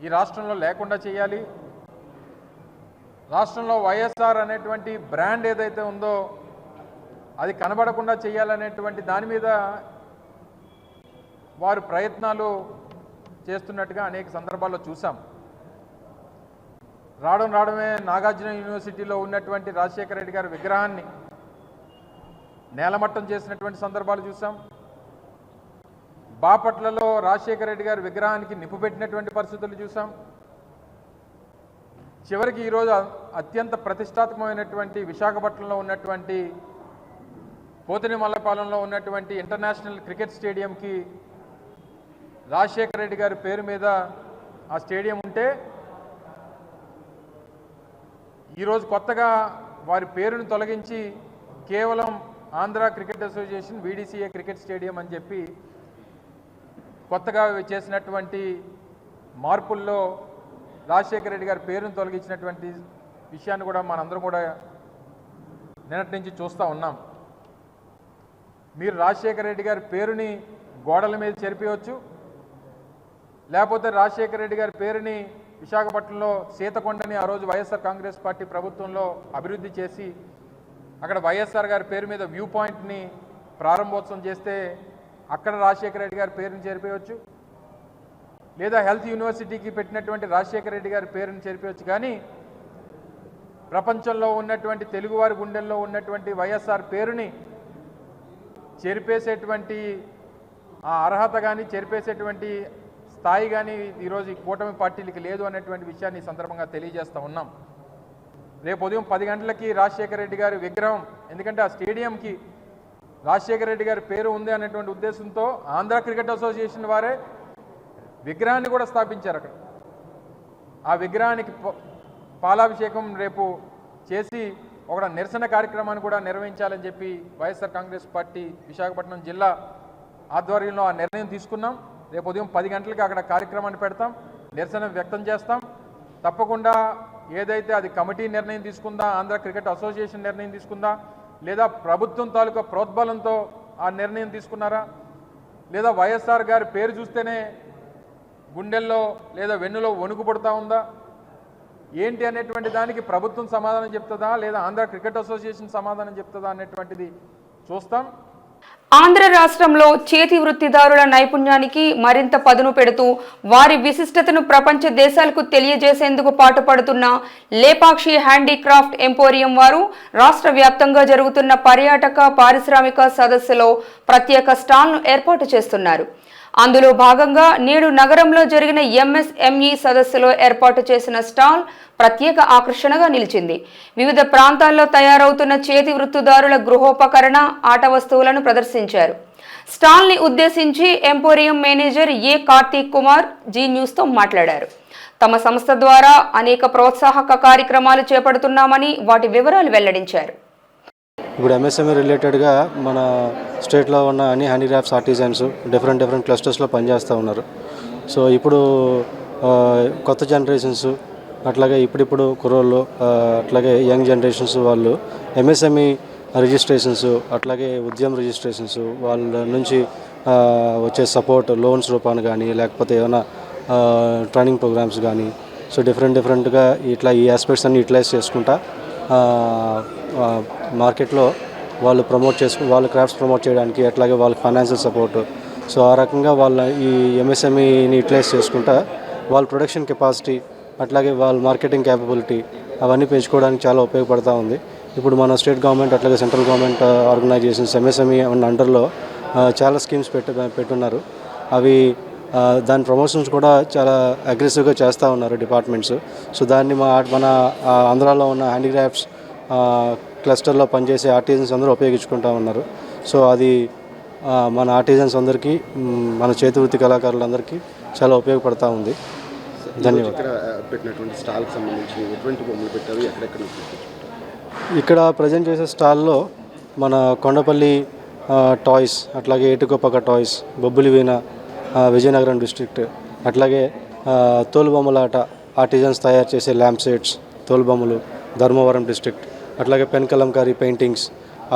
ఈ రాష్ట్రంలో లేకుండా చేయాలి, రాష్ట్రంలో వైఎస్ఆర్ అనేటువంటి బ్రాండ్ ఏదైతే ఉందో అది కనబడకుండా చేయాలనేటువంటి దాని మీద వారు ప్రయత్నాలు చేస్తున్నట్టుగా అనేక సందర్భాల్లో చూసాం. రావడమే నాగార్జున యూనివర్సిటీలో ఉన్నటువంటి రాజశేఖర రెడ్డి గారి విగ్రహాన్ని నేలమట్టం చేసినటువంటి సందర్భాలు చూసాం. బాపట్లలో రాజశేఖర రెడ్డి గారి విగ్రహానికి నిప్పు పెట్టినటువంటి పరిస్థితులు చూసాం. చివరికి ఈరోజు అత్యంత ప్రతిష్టాత్మకమైనటువంటి విశాఖపట్నంలో ఉన్నటువంటి పోతినిమల్లపాలెంలో ఉన్నటువంటి ఇంటర్నేషనల్ క్రికెట్ స్టేడియంకి రాజశేఖర రెడ్డి గారి పేరు మీద ఆ స్టేడియం ఉంటే ఈరోజు కొత్తగా వారి పేరును తొలగించి కేవలం Andhra cricket association VDCA cricket stadium అని చెప్పి కొత్తగా చేసినటువంటి మార్పుల్లో రాజశేఖర రెడ్డి గారి పేరును తొలగించినటువంటి విషయాన్ని కూడా మనందరం కూడా నిన్నటి నుంచి చూస్తూ ఉన్నాం. మీరు రాజశేఖర రెడ్డి గారి పేరుని గోడల మీద చెరిపేయవచ్చు, లేకపోతే రాజశేఖర రెడ్డి గారి పేరుని విశాఖపట్నంలో సీతకొండని ఆ రోజు వైఎస్ఆర్ కాంగ్రెస్ పార్టీ ప్రభుత్వంలో అభివృద్ధి చేసి అక్కడ వైఎస్ఆర్ గారి పేరు మీద వ్యూ పాయింట్ని ప్రారంభోత్సవం చేస్తే అక్కడ రాజశేఖర రెడ్డి గారి పేరుని చేరిపోయవచ్చు, లేదా హెల్త్ యూనివర్సిటీకి పెట్టినటువంటి రాజశేఖర రెడ్డి గారి పేరుని చేరిపోయవచ్చు. కానీ ప్రపంచంలో ఉన్నటువంటి తెలుగువారి గుండెల్లో ఉన్నటువంటి వైఎస్ఆర్ పేరుని చెరిపేసేటువంటి ఆ అర్హత కానీ చెరిపేసేటువంటి స్థాయి కానీ ఈరోజు ఈ కూటమి పార్టీలకి లేదు అనేటువంటి విషయాన్ని ఈ సందర్భంగా తెలియజేస్తూ ఉన్నాం. రేపు ఉదయం 10 గంటలకి రాజశేఖర రెడ్డి గారి విగ్రహం, ఎందుకంటే ఆ స్టేడియంకి రాజశేఖర రెడ్డి గారి పేరు ఉంది అనేటువంటి ఉద్దేశంతో ఆంధ్ర క్రికెట్ అసోసియేషన్ వారే విగ్రహాన్ని కూడా స్థాపించారు. అక్కడ ఆ విగ్రహానికి పాలాభిషేకం రేపు చేసి ఒక నిరసన కార్యక్రమాన్ని కూడా నిర్వహించాలని చెప్పి వైఎస్ఆర్ కాంగ్రెస్ పార్టీ విశాఖపట్నం జిల్లా ఆధ్వర్యంలో ఆ నిర్ణయం తీసుకున్నాం. రేపు ఉదయం 10 గంటలకి అక్కడ కార్యక్రమాన్ని పెడతాం, నిరసన వ్యక్తం చేస్తాం. తప్పకుండా ఏదైతే అది కమిటీ నిర్ణయం తీసుకుందా, ఆంధ్ర క్రికెట్ అసోసియేషన్ నిర్ణయం తీసుకుందా, లేదా ప్రభుత్వం తాలూకా ప్రోద్బలంతో ఆ నిర్ణయం తీసుకున్నారా, లేదా వైఎస్ఆర్ గారి పేరు చూస్తేనే గుండెల్లో లేదా వెన్నులో వణుకు పడుతూ ఉందా, ఏంటి అనేటువంటి దానికి ప్రభుత్వం సమాధానం చెప్తుందా లేదా ఆంధ్ర క్రికెట్ అసోసియేషన్ సమాధానం చెప్తుందా అనేటువంటిది చూస్తాం. ఆంధ్ర రాష్ట్రంలో చేతి వృత్తిదారుల నైపుణ్యానికి మరింత పదును పెడుతూ వారి విశిష్టతను ప్రపంచ దేశాలకు తెలియజేసేందుకు పాటుపడుతున్న లేపాక్షి హ్యాండీక్రాఫ్ట్ ఎంపోరియం వారు రాష్ట్ర వ్యాప్తంగా జరుగుతున్న పర్యాటక పారిశ్రామిక సదస్సులో ప్రత్యేక స్టాల్ను ఏర్పాటు చేస్తున్నారు. అందులో భాగంగా నేడు నగరంలో జరిగిన ఎంఎస్ఎంఈ సదస్సులో ఏర్పాటు చేసిన స్టాల్ ప్రత్యేక ఆకర్షణగా నిలిచింది. వివిధ ప్రాంతాల్లో తయారవుతున్న చేతి వృత్తిదారుల గృహోపకరణ, ఆట వస్తువులను ప్రదర్శించారు. స్టాల్ని ఉద్దేశించి ఎంపోరియం మేనేజర్ ఏ కార్తీక్ కుమార్ జీ న్యూస్తో మాట్లాడారు. తమ సంస్థ ద్వారా అనేక ప్రోత్సాహక కార్యక్రమాలు చేపడుతున్నామని వాటి వివరాలు వెల్లడించారు. ఇప్పుడు ఎంఎస్ఎంఈ రిలేటెడ్గా మన స్టేట్లో ఉన్న అన్ని హ్యాండీక్రాఫ్ట్స్ ఆర్టిజన్స్ డిఫరెంట్ క్లస్టర్స్లో పనిచేస్తూ ఉన్నారు. సో ఇప్పుడు కొత్త జనరేషన్స్ అట్లాగే ఇప్పుడిప్పుడు కుర్రోళ్ళు అట్లాగే యంగ్ జనరేషన్స్ వాళ్ళు ఎంఎస్ఎంఈ రిజిస్ట్రేషన్స్ అట్లాగే ఉద్యమ రిజిస్ట్రేషన్స్ వాళ్ళ నుంచి వచ్చే సపోర్ట్ లోన్స్ రూపాన్ని కానీ లేకపోతే ఏమైనా ట్రైనింగ్ ప్రోగ్రామ్స్ కానీ సో డిఫరెంట్గా ఇట్లా ఈ ఆస్పెక్ట్స్ అన్ని యూటిలైజ్ చేసుకుంటా మార్కెట్లో వాళ్ళు వాళ్ళ క్రాఫ్ట్స్ ప్రమోట్ చేయడానికి అట్లాగే వాళ్ళకి ఫైనాన్షియల్ సపోర్ట్ సో ఆ రకంగా వాళ్ళ ఈ ఎంఎస్ఎంఈని యూటిలైజ్ చేసుకుంటా వాళ్ళ ప్రొడక్షన్ కెపాసిటీ అట్లాగే వాళ్ళ మార్కెటింగ్ క్యాపబిలిటీ అవన్నీ పెంచుకోవడానికి చాలా ఉపయోగపడుతూ ఉంది. ఇప్పుడు మన స్టేట్ గవర్నమెంట్ అట్లాగే సెంట్రల్ గవర్నమెంట్ ఆర్గనైజేషన్స్ ఎంఎస్ఎంఈ అండర్లో చాలా స్కీమ్స్ పెట్టున్నారు. అవి దాని ప్రమోషన్స్ కూడా చాలా అగ్రెసివ్గా చేస్తూ ఉన్నారు డిపార్ట్మెంట్స్. సో దాన్ని మన ఆంధ్రాలో ఉన్న హ్యాండీక్రాఫ్ట్స్ క్లస్టర్లో పనిచేసే ఆర్టిజన్స్ అందరూ ఉపయోగించుకుంటూ ఉన్నారు. సో అది మన ఆర్టిజన్స్ అందరికీ మన చేతి వృత్తి కళాకారులందరికీ చాలా ఉపయోగపడుతూ ఉంది. ధన్యవాదాలు. ఇక్కడ ప్రజెంట్ చేసే స్టాల్లో మన కొండపల్లి టాయ్స్ అట్లాగే ఏటుకొప్పక టాయ్స్, బొబ్బులి వీణ విజయనగరం డిస్ట్రిక్ట్, అట్లాగే తోలుబొమ్మలాట ఆర్టిజన్స్ తయారు చేసే ల్యాంప్ సెట్స్ తోలుబొమ్మలు ధర్మవరం డిస్ట్రిక్ట్, అట్లాగే పెన్ కలంకారీ పెయింటింగ్స్,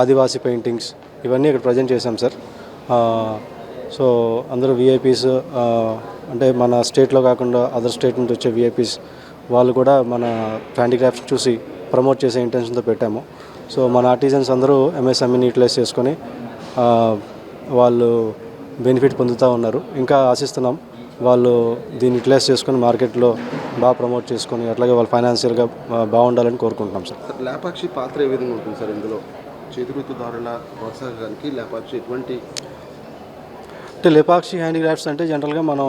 ఆదివాసీ పెయింటింగ్స్ ఇవన్నీ ఇక్కడ ప్రజెంట్ చేశాం సార్. సో అందరూ విఐపీస్ అంటే మన స్టేట్లో కాకుండా అదర్ స్టేట్ నుంచి వచ్చే విఐపీస్ వాళ్ళు కూడా మన హ్యాండీక్రాఫ్ట్స్ చూసి ప్రమోట్ చేసే ఇంటెన్షన్తో పెట్టాము. సో మన ఆర్టిజన్స్ అందరూ ఎంఎస్ఎంఈని యూటిలైజ్ చేసుకొని వాళ్ళు బెనిఫిట్ పొందుతూ ఉన్నారు. ఇంకా ఆశిస్తున్నాం వాళ్ళు దీన్ని యూటిలైజ్ చేసుకొని మార్కెట్లో బాగా ప్రమోట్ చేసుకొని అట్లాగే వాళ్ళు ఫైనాన్షియల్గా బాగుండాలని కోరుకుంటున్నాం సార్. లేపాక్షి పాత్ర ఏ విధంగా ఉంటుంది సార్ ఇందులో? చేతివృత్తిదారుల ప్రోత్సాహానికి లేపాక్షి ఎటువంటి అంటే లేపాక్షి హ్యాండీక్రాఫ్ట్స్ అంటే జనరల్గా మనం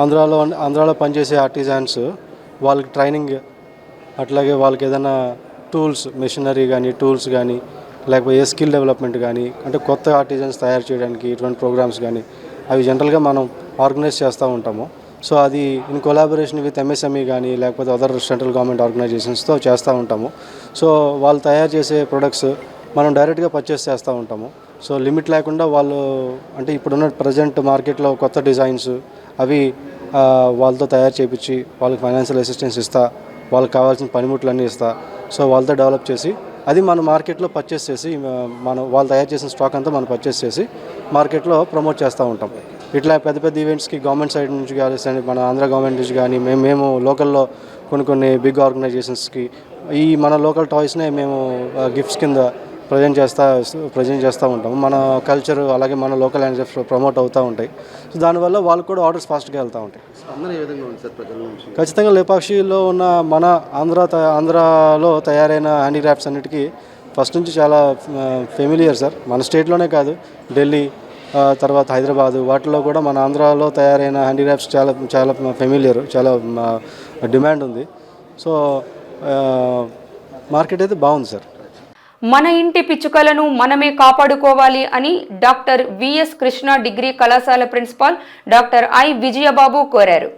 ఆంధ్రాలో పనిచేసే ఆర్టిజన్స్ వాళ్ళకి ట్రైనింగ్ అట్లాగే వాళ్ళకి ఏదైనా టూల్స్ మెషినరీ కానీ టూల్స్ కానీ లేకపోతే ఏ స్కిల్ డెవలప్మెంట్ కానీ అంటే కొత్త ఆర్టిజన్స్ తయారు చేయడానికి ఇటువంటి ప్రోగ్రామ్స్ కానీ అవి జనరల్గా మనం ఆర్గనైజ్ చేస్తూ ఉంటాము. సో అది ఇన్ కొలాబరేషన్ విత్ ఎంఎస్ఎంఈ కానీ లేకపోతే అదర్ సెంట్రల్ గవర్నమెంట్ ఆర్గనైజేషన్స్తో చేస్తూ ఉంటాము. సో వాళ్ళు తయారు చేసే ప్రొడక్ట్స్ మనం డైరెక్ట్గా పర్చేస్ చేస్తూ ఉంటాము. సో లిమిట్ లేకుండా వాళ్ళు అంటే ఇప్పుడున్న ప్రజెంట్ మార్కెట్లో కొత్త డిజైన్స్ అవి వాళ్ళతో తయారు చేయించి వాళ్ళకి ఫైనాన్షియల్ అసిస్టెన్స్ ఇస్తా, వాళ్ళకి కావాల్సిన పనిముట్లన్నీ ఇస్తా. సో వాళ్ళతో డెవలప్ చేసి అది మన మార్కెట్లో పర్చేస్ చేసి వాళ్ళు తయారు చేసిన స్టాక్ అంతా మనం పర్చేస్ చేసి మార్కెట్లో ప్రమోట్ చేస్తూ ఉంటాం. ఇట్లా పెద్ద ఈవెంట్స్కి గవర్నమెంట్ సైడ్ నుంచి కానీ మన ఆంధ్ర గవర్నమెంట్ నుంచి కానీ మేము లోకల్లో కొన్ని బిగ్ ఆర్గనైజేషన్స్కి ఈ మన లోకల్ టాయ్స్నే మేము గిఫ్ట్స్ కింద ప్రజెంట్ చేస్తూ ఉంటాము. మన కల్చర్ అలాగే మన లోకల్ ల్యాంగ్వేజ్ ప్రమోట్ అవుతూ ఉంటాయి. సో దానివల్ల వాళ్ళకు కూడా ఆర్డర్స్ ఫాస్ట్గా వెళ్తూ ఉంటాయి. ఖచ్చితంగా లేపాక్షిలో ఉన్న మన ఆంధ్రాలో తయారైన హ్యాండీక్రాఫ్ట్స్ అన్నిటికీ ఫస్ట్ నుంచి చాలా ఫెమిలియర్ సార్. మన స్టేట్లోనే కాదు, ఢిల్లీ తర్వాత హైదరాబాదు వాటిలో కూడా మన ఆంధ్రాలో తయారైన హ్యాండీక్రాఫ్ట్స్ చాలా ఫెమిలియర్, చాలా డిమాండ్ ఉంది. సో మార్కెట్ అయితే బాగుంది సార్. మన ఇంటి పిచ్చుకలను మనమే కాపాడుకోవాలి అని డాక్టర్ విఎస్ కృష్ణ డిగ్రీ కళాశాల ప్రిన్సిపాల్ డాక్టర్ ఐ విజయబాబు కోరారు.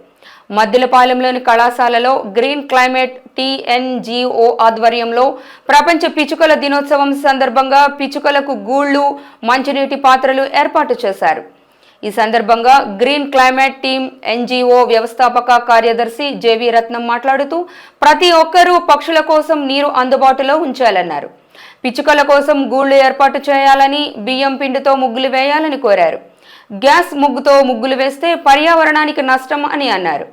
మద్దిలపాలెంలోని కళాశాలలో గ్రీన్ క్లైమేట్ TNGO ఆధ్వర్యంలో ప్రపంచ పిచ్చుకల దినోత్సవం సందర్భంగా పిచ్చుకలకు గూళ్లు, మంచినీటి పాత్రలు ఏర్పాటు చేశారు. ఈ సందర్భంగా గ్రీన్ క్లైమేట్ టీమ్ ఎన్జిఓ వ్యవస్థాపక కార్యదర్శి జేవి రత్నం మాట్లాడుతూ ప్రతి ఒక్కరూ పక్షుల కోసం నీరు అందుబాటులో ఉంచాలన్నారు. పిచ్చుకల కోసం గూళ్లు ఏర్పాటు చేయాలని, బియ్యం పిండితో ముగ్గులు వేయాలని కోరారు. గ్యాస్ ముగ్గుతో ముగ్గులు వేస్తే పర్యావరణానికి నష్టం అని అన్నారు.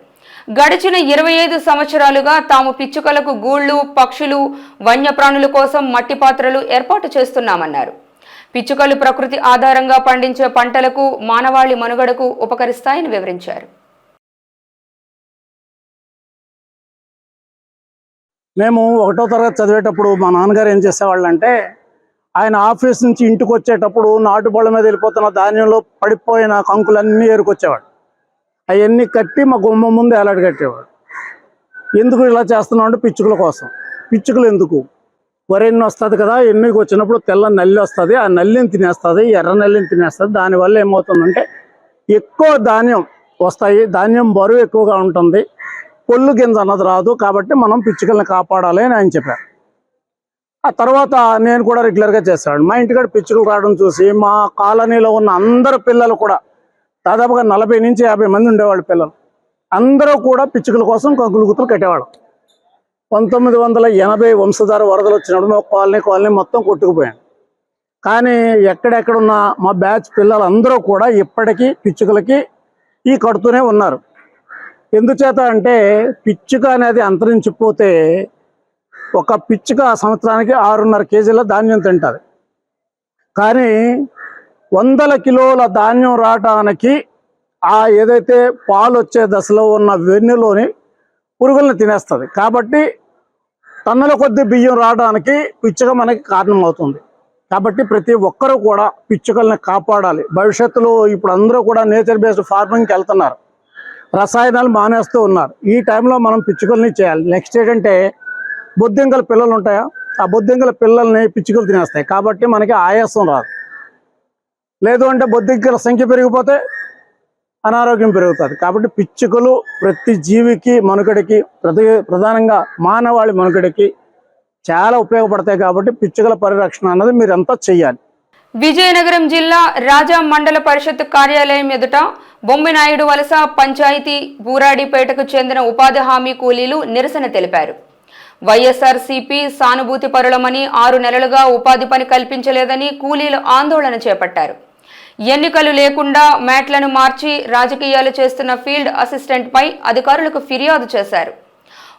గడిచిన 25 సంవత్సరాలుగా తాము పిచ్చుకలకు గూళ్లు, పక్షులు, వన్యప్రాణుల కోసం మట్టి పాత్రలు ఏర్పాటు చేస్తున్నామన్నారు. పిచ్చుకలు ప్రకృతి ఆధారంగా పండించే పంటలకు, మానవాళి మనుగడకు ఉపకరిస్తాయని వివరించారు. మేము 1వ తరగతి చదివేటప్పుడు మా నాన్నగారు ఏం చేసేవాళ్ళంటే, ఆయన ఆఫీస్ నుంచి ఇంటికి వచ్చేటప్పుడు నాటుబళ్ళ మీద వెళ్ళిపోతున్న ధాన్యంలో పడిపోయిన కంకులన్నీ ఏరుకొచ్చేవాడు. అవన్నీ కట్టి మా గుమ్మ ముందు ఎలాడి కట్టేవాడు. ఎందుకు ఇలా చేస్తున్నాం అంటే పిచ్చుకల కోసం. పిచ్చుకలు ఎందుకు? వరెన్ని వస్తుంది కదా, ఎన్నికి వచ్చినప్పుడు తెల్ల నల్లి వస్తుంది, ఆ నల్లిని తినేస్తుంది, ఎర్ర నల్లిని తినేస్తుంది. దానివల్ల ఏమవుతుందంటే ఎక్కువ ధాన్యం వస్తాయి, ధాన్యం బరువు ఎక్కువగా ఉంటుంది, పొల్లు గింజ అన్నది రాదు. కాబట్టి మనం పిచ్చుకల్ని కాపాడాలి అని ఆయన చెప్పారు. ఆ తర్వాత నేను కూడా రెగ్యులర్గా చేసేవాడు. మా ఇంటికాడ పిచ్చుకలు రావడం చూసి మా కాలనీలో ఉన్న అందరు పిల్లలు కూడా, దాదాపుగా 40 నుంచి 50 మంది ఉండేవాళ్ళు పిల్లలు, అందరూ కూడా పిచ్చుకల కోసం కంకులు గుర్తులు కట్టేవాడు. 1980 వంశధార వరదలు వచ్చినప్పుడు మా కాలనీ మొత్తం కొట్టుకుపోయాను. కానీ ఎక్కడెక్కడున్న మా బ్యాచ్ పిల్లలందరూ కూడా ఇప్పటికీ పిచ్చుకలకి ఈ కడుతూనే ఉన్నారు. ఎందుచేత అంటే పిచ్చుక అనేది అంతరించిపోతే ఒక పిచ్చుక సంవత్సరానికి 6.5 కేజీల ధాన్యం తింటుంది. కానీ 100 కిలోల ధాన్యం రావడానికి ఆ ఏదైతే పాలు వచ్చే దశలో ఉన్న వెన్నులోని పురుగుల్ని తినేస్తుంది. కాబట్టి టన్నుల కొద్ది బియ్యం రావడానికి పిచ్చుక మనకి కారణమవుతుంది. కాబట్టి ప్రతి ఒక్కరూ కూడా పిచ్చుకల్ని కాపాడాలి. భవిష్యత్తులో ఇప్పుడు అందరూ కూడా నేచర్ బేస్డ్ ఫార్మింగ్కి వెళ్తున్నారు, రసాయనాలు మానేస్తూ ఉన్నారు. ఈ టైంలో మనం పిచ్చుకల్ని చేయాలి. నెక్స్ట్ ఏంటంటే బొద్దింకల పిల్లలు ఉంటాయా, ఆ బొద్దింకల పిల్లల్ని పిచ్చుకలు తినేస్తాయి. కాబట్టి మనకి ఆయాసం రాదు. లేదు అంటే బొద్దింకల సంఖ్య పెరిగిపోతే అనారోగ్యం పెరుగుతుంది. కాబట్టి పిచ్చుకలు ప్రతి జీవికి మనుగడకి, ప్రధానంగా మానవాళి మనుగడకి చాలా ఉపయోగపడతాయి. కాబట్టి పిచ్చుకల పరిరక్షణ అన్నది మీరంతా చెయ్యాలి. విజయనగరం జిల్లా రాజా మండల పరిషత్ కార్యాలయం ఎదుట బొమ్మినాయుడు వలస పంచాయతీ బూరాడిపేటకు చెందిన ఉపాధి హామీ కూలీలు నిరసన తెలిపారు. వైఎస్ఆర్సీపీ సానుభూతి పరులమని 6 నెలలుగా ఉపాధి పని కల్పించలేదని కూలీలు ఆందోళన చేపట్టారు. ఎన్నికలు లేకుండా మ్యాట్లను మార్చి రాజకీయాలు చేస్తున్న ఫీల్డ్ అసిస్టెంట్పై అధికారులకు ఫిర్యాదు చేశారు.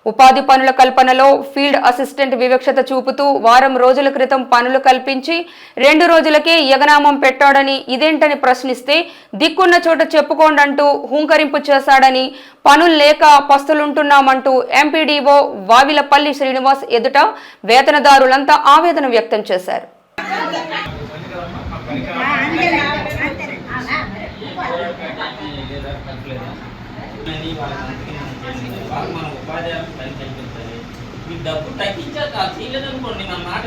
ఉపాధి పనుల కల్పనలో ఫీల్డ్ అసిస్టెంట్ వివక్షత చూపుతూ వారం రోజుల క్రితం పనులు కల్పించి 2 రోజులకే యగనామం పెట్టాడని, ఇదేంటని ప్రశ్నిస్తే దిక్కున్న చోట చెప్పుకోండంటూ హుంకరింపు చేశాడని, పనులు లేక పస్తులుంటున్నామంటూ ఎంపీడీఓ వావిలపల్లి శ్రీనివాస్ ఎదుట వేతనదారులంతా ఆవేదన వ్యక్తం చేశారు. డబ్బు తగ్గించాక చేయలేదనుకోండి మన మాట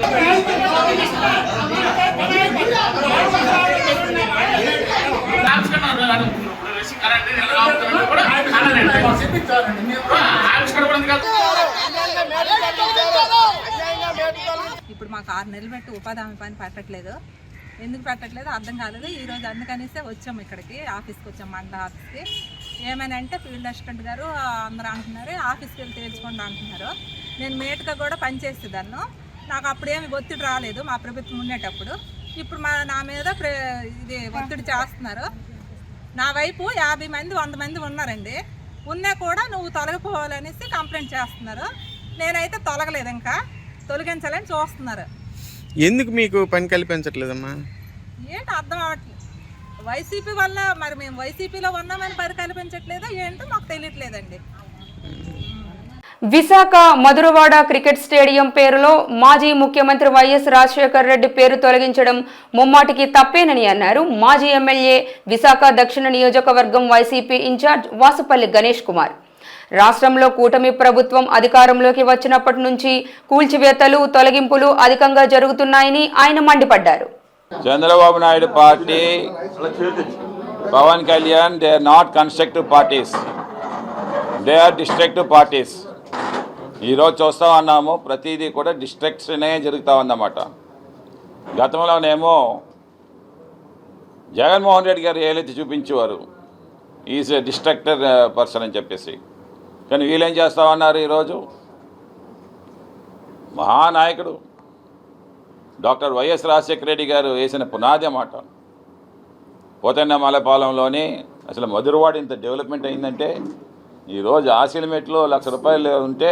ఇప్పుడు మాకు 6 నెలలు పెట్టి ఉపాధి హామీ పని పెట్టట్లేదు. ఎందుకు పెట్టట్లేదు అర్థం కాలేదు. ఈరోజు అందుకనేసే వచ్చాము ఇక్కడికి, ఆఫీస్కి వచ్చాము, మండల ఆఫీస్కి. ఏమైనా అంటే ఫీల్డ్ అసిస్టెంట్ గారు అందరూ అంటున్నారు ఆఫీస్కి వెళ్ళి తేల్చుకోండి అంటున్నారు. నేను మేటుగా కూడా పనిచేసేదాన్ని. నాకు అప్పుడేమి ఒత్తిడి రాలేదు మా ప్రభుత్వం ఉండేటప్పుడు. ఇప్పుడు నా మీద ఇది ఒత్తిడి చేస్తున్నారు. నా వైపు 50 మంది 100 మంది ఉన్నారండి. ఉన్నా కూడా నువ్వు తొలగిపోవాలనేసి కంప్లైంట్ చేస్తున్నారు. నేనైతే తొలగలేదు, ఇంకా తొలగించాలని చూస్తున్నారు. ఎందుకు మీకు పని కల్పించట్లేదమ్మా? ఏంటి అర్థం అవ్వట్లేదు. వైసీపీ వల్ల మరి మేము వైసీపీలో ఉన్నామని పని కల్పించట్లేదో ఏంటో మాకు తెలియట్లేదండి. విశాఖ మధురవాడ క్రికెట్ స్టేడియం పేరులో మాజీ ముఖ్యమంత్రి వైఎస్ రాజశేఖర్ రెడ్డి పేరు తొలగించడం ముమ్మాటికి తప్పేనని అన్నారు మాజీ ఎమ్మెల్యే విశాఖ దక్షిణ నియోజకవర్గం వైసీపీ ఇన్ఛార్జ్ వాసుపల్లి గణేష్ కుమార్. రాష్ట్రంలో కూటమి ప్రభుత్వం అధికారంలోకి వచ్చినప్పటి నుంచి కూల్చివేతలు, తొలగింపులు అధికంగా జరుగుతున్నాయని ఆయన మండిపడ్డారు. Chandrababu Naidu party, Pawan Kalyan, they are not constructive parties, they are destructive parties. ఈరోజు చూస్తూ ఉన్నాము ప్రతిదీ కూడా డిస్ట్రక్షనే జరుగుతూ ఉందన్నమాట. గతంలోనేమో జగన్మోహన్ రెడ్డి గారు ఏదైతే చూపించేవారు ఈజ్ ఏ డిస్ట్రక్టర్ పర్సన్ అని చెప్పేసి, కానీ వీళ్ళేం చేస్తామన్నారు ఈరోజు? మహానాయకుడు డాక్టర్ వైఎస్ రాజశేఖర రెడ్డి గారు వేసిన పునాది మాట. పోతన్నమలపాలెంలోని అసలు మధురవాడ ఇంత డెవలప్మెంట్ అయిందంటే, ఈరోజు ఆశీలమెట్లో ₹1,00,000 ఉంటే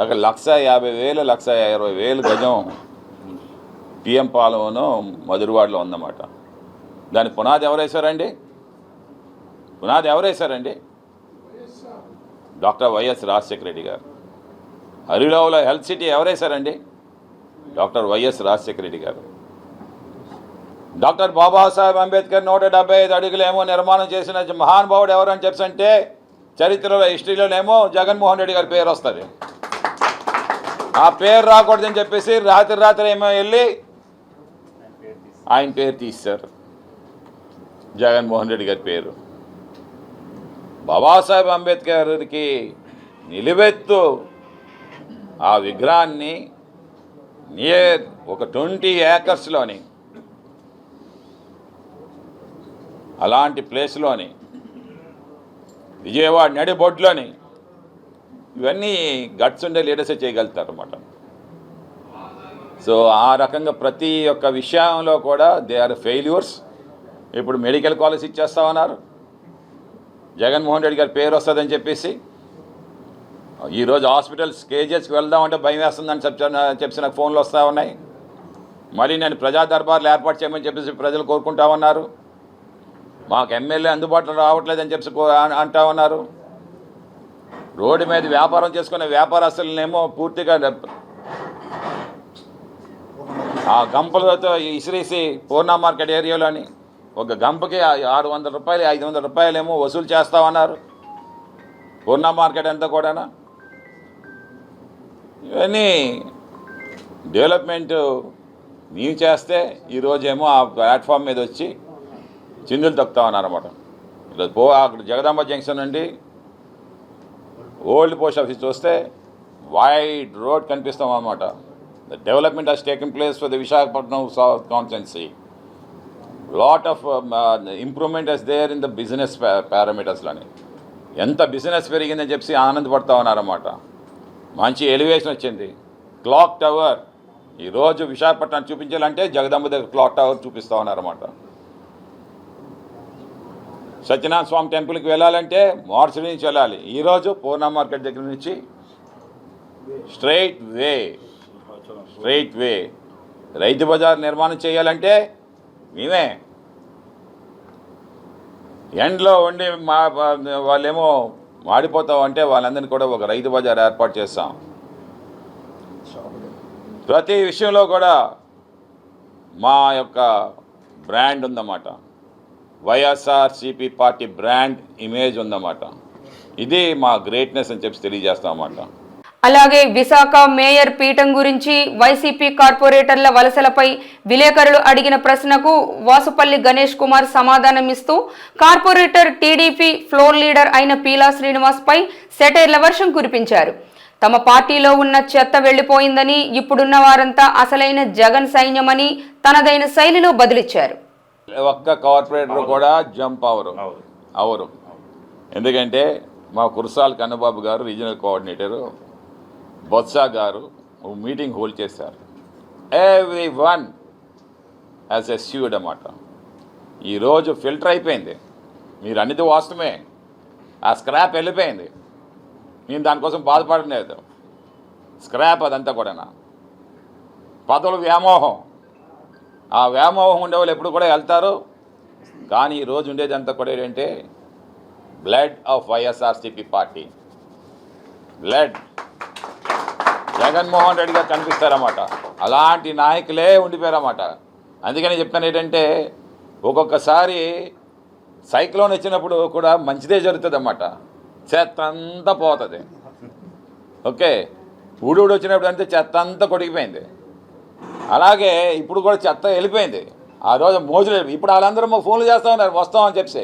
అక్కడ 1,50,000 1,20,000 గజం పిఎం పాలెంను మధురవాడలో ఉందన్నమాట. దాని పునాది ఎవరేశారండి? పునాది ఎవరేశారండి? డాక్టర్ వైఎస్ రాజశేఖర రెడ్డి గారు. హరిరావులో హెల్త్ సిటీ ఎవరేశారండి? డాక్టర్ వైఎస్ రాజశేఖర రెడ్డి గారు. డాక్టర్ బాబాసాహెబ్ అంబేద్కర్ 175 అడుగులేమో నిర్మాణం చేసిన మహానుభావుడు ఎవరని చెప్పంటే చరిత్రలో హిస్టరీలోనేమో జగన్మోహన్ రెడ్డి గారి పేరు వస్తుంది. ఆ పేరు రాకూడదని చెప్పేసి రాత్రి ఏమో వెళ్ళి ఆయన పేరు తీశారు, జగన్మోహన్ రెడ్డి గారి పేరు. బాబాసాహెబ్ అంబేద్కర్కి నిలువెత్తు ఆ విగ్రహాన్ని నియర్ ఒక 20 ఏకర్స్లోని అలాంటి ప్లేస్లోని విజయవాడ నడిబొడ్లోని ఇవన్నీ గట్స్ ఉండే లీడర్సే చేయగలుగుతారు అన్నమాట. సో ఆ రకంగా ప్రతి ఒక్క విషయంలో కూడా దే ఆర్ ఫెయిల్యూర్స్. ఇప్పుడు మెడికల్ కాలేజ్ ఇచ్చేస్తా ఉన్నారు, జగన్మోహన్ రెడ్డి గారి పేరు వస్తుందని చెప్పేసి. ఈరోజు హాస్పిటల్స్ కేజెస్కి వెళ్దామంటే భయం వేస్తుందని చెప్పి నాకు ఫోన్లు వస్తూ ఉన్నాయి. మరి నేను ప్రజా దర్బార్లు ఏర్పాటు చేయమని చెప్పేసి ప్రజలు కోరుకుంటా ఉన్నారు. మాకు ఎమ్మెల్యే అందుబాటులో రావట్లేదని చెప్పి అంటా ఉన్నారు. రోడ్డు మీద వ్యాపారం చేసుకునే వ్యాపారస్తులనేమో పూర్తిగా ఆ గంపలతో ఇసిరేసి పూర్ణ మార్కెట్ ఏరియాలోని ఒక గంపకి ₹600 ₹500 ఏమో వసూలు చేస్తామన్నారు. పూర్ణ మార్కెట్ అంతా కూడా ఇవన్నీ డెవలప్మెంట్ మేము చేస్తే ఈరోజేమో ఆ ప్లాట్ఫామ్ మీద వచ్చి చిందులు తొక్కుతా ఉన్నారన్నమాట. ఈరోజు అక్కడ జగదాంబ జంక్షన్ నుండి ఓల్డ్ పోస్ట్ ఆఫీస్ చూస్తే వైడ్ రోడ్ కనిపిస్తాం అన్నమాట. The development has taken place for the Visakhapatnam south constituency. Lot of improvement is there in the business పారామీటర్స్లోని. ఎంత బిజినెస్ పెరిగిందని చెప్పి ఆనందపడతా ఉన్నారన్నమాట. మంచి ఎలివేషన్ వచ్చింది. క్లాక్ టవర్ ఈరోజు విశాఖపట్నం చూపించాలంటే జగదాంబ దగ్గర క్లాక్ టవర్ చూపిస్తూ ఉన్నారన్నమాట. సత్యనారాయణ స్వామి టెంపుల్కి వెళ్ళాలంటే మార్చి నుంచి వెళ్ళాలి. ఈరోజు పూర్ణ మార్కెట్ దగ్గర నుంచి స్ట్రైట్ వే రైతు బజార్ నిర్మాణం చేయాలంటే మేమే ఎండ్లో ఉండి వాళ్ళేమో మాడిపోతామంటే వాళ్ళందరినీ కూడా ఒక రైతు బజార్ ఏర్పాటు చేస్తాం. ప్రతి విషయంలో కూడా మా యొక్క బ్రాండ్ ఉందన్నమాట. వైఎస్ఆర్సీపీ పార్టీ బ్రాండ్ ఇమేజ్ ఉందన్నమాట. ఇది మా గ్రేట్నెస్ అని చెప్పి తెలియజేస్తామన్నమాట. అలాగే విశాఖ మేయర్ పీఠం గురించి వైసీపీ కార్పొరేటర్ల వలసలపై విలేకరులు అడిగిన ప్రశ్నకు వాసుపల్లి గణేష్ కుమార్ సమాధానమిస్తూ కార్పొరేటర్ టీడీపీ ఫ్లోర్ లీడర్ అయిన పీలా శ్రీనివాస్ పై సెటైర్ల వర్షం కురిపించారు. తమ పార్టీలో ఉన్న చెత్త వెళ్లిపోయిందని, ఇప్పుడున్న వారంతా అసలైన జగన్ సైన్యమని తనదైన శైలిలో బదిలిచ్చారు. ఒక్క కార్పొరేటర్ కూడా జంప్ అవరు. ఎందుకంటే మా కురసాల కన్నబాబు గారు రీజనల్ కోఆర్డినేటరు, బొత్స గారు మీటింగ్ హోల్డ్ చేశారు. ఎవ్రీ వన్ యాజ్ ఎస్యూడ్ అన్నమాట. ఈరోజు ఫిల్టర్ అయిపోయింది. మీరు అన్నిది వాస్తవమే, ఆ స్క్రాప్ వెళ్ళిపోయింది. నేను దానికోసం బాధపడలేదు. స్క్రాప్ అదంతా కూడా పదవుల వ్యామోహం. ఆ వ్యామోహం ఉండేవాళ్ళు ఎప్పుడు కూడా వెళ్తారు. కానీ ఈరోజు ఉండేది అంతా కూడా ఏంటంటే blood of YSRCP party. Blood Jaganmohan Reddy గారు కనిపిస్తారన్నమాట. అలాంటి నాయకులే ఉండిపోయారన్నమాట. అందుకని చెప్తాను ఏంటంటే ఒక్కొక్కసారి సైక్లోన్ వచ్చినప్పుడు కూడా మంచిదే జరుగుతుంది అన్నమాట. చెత్త అంతా పోతుంది. ఓకే, ఊడూడు వచ్చినప్పుడు అంతే చెత్త అంతా కొడిగిపోయింది. అలాగే ఇప్పుడు కూడా చెత్త వెళ్ళిపోయింది. ఆ రోజు మోజులు. ఇప్పుడు వాళ్ళందరూ మాకు ఫోన్లు చేస్తూ ఉన్నారు వస్తామని చెప్పేసి.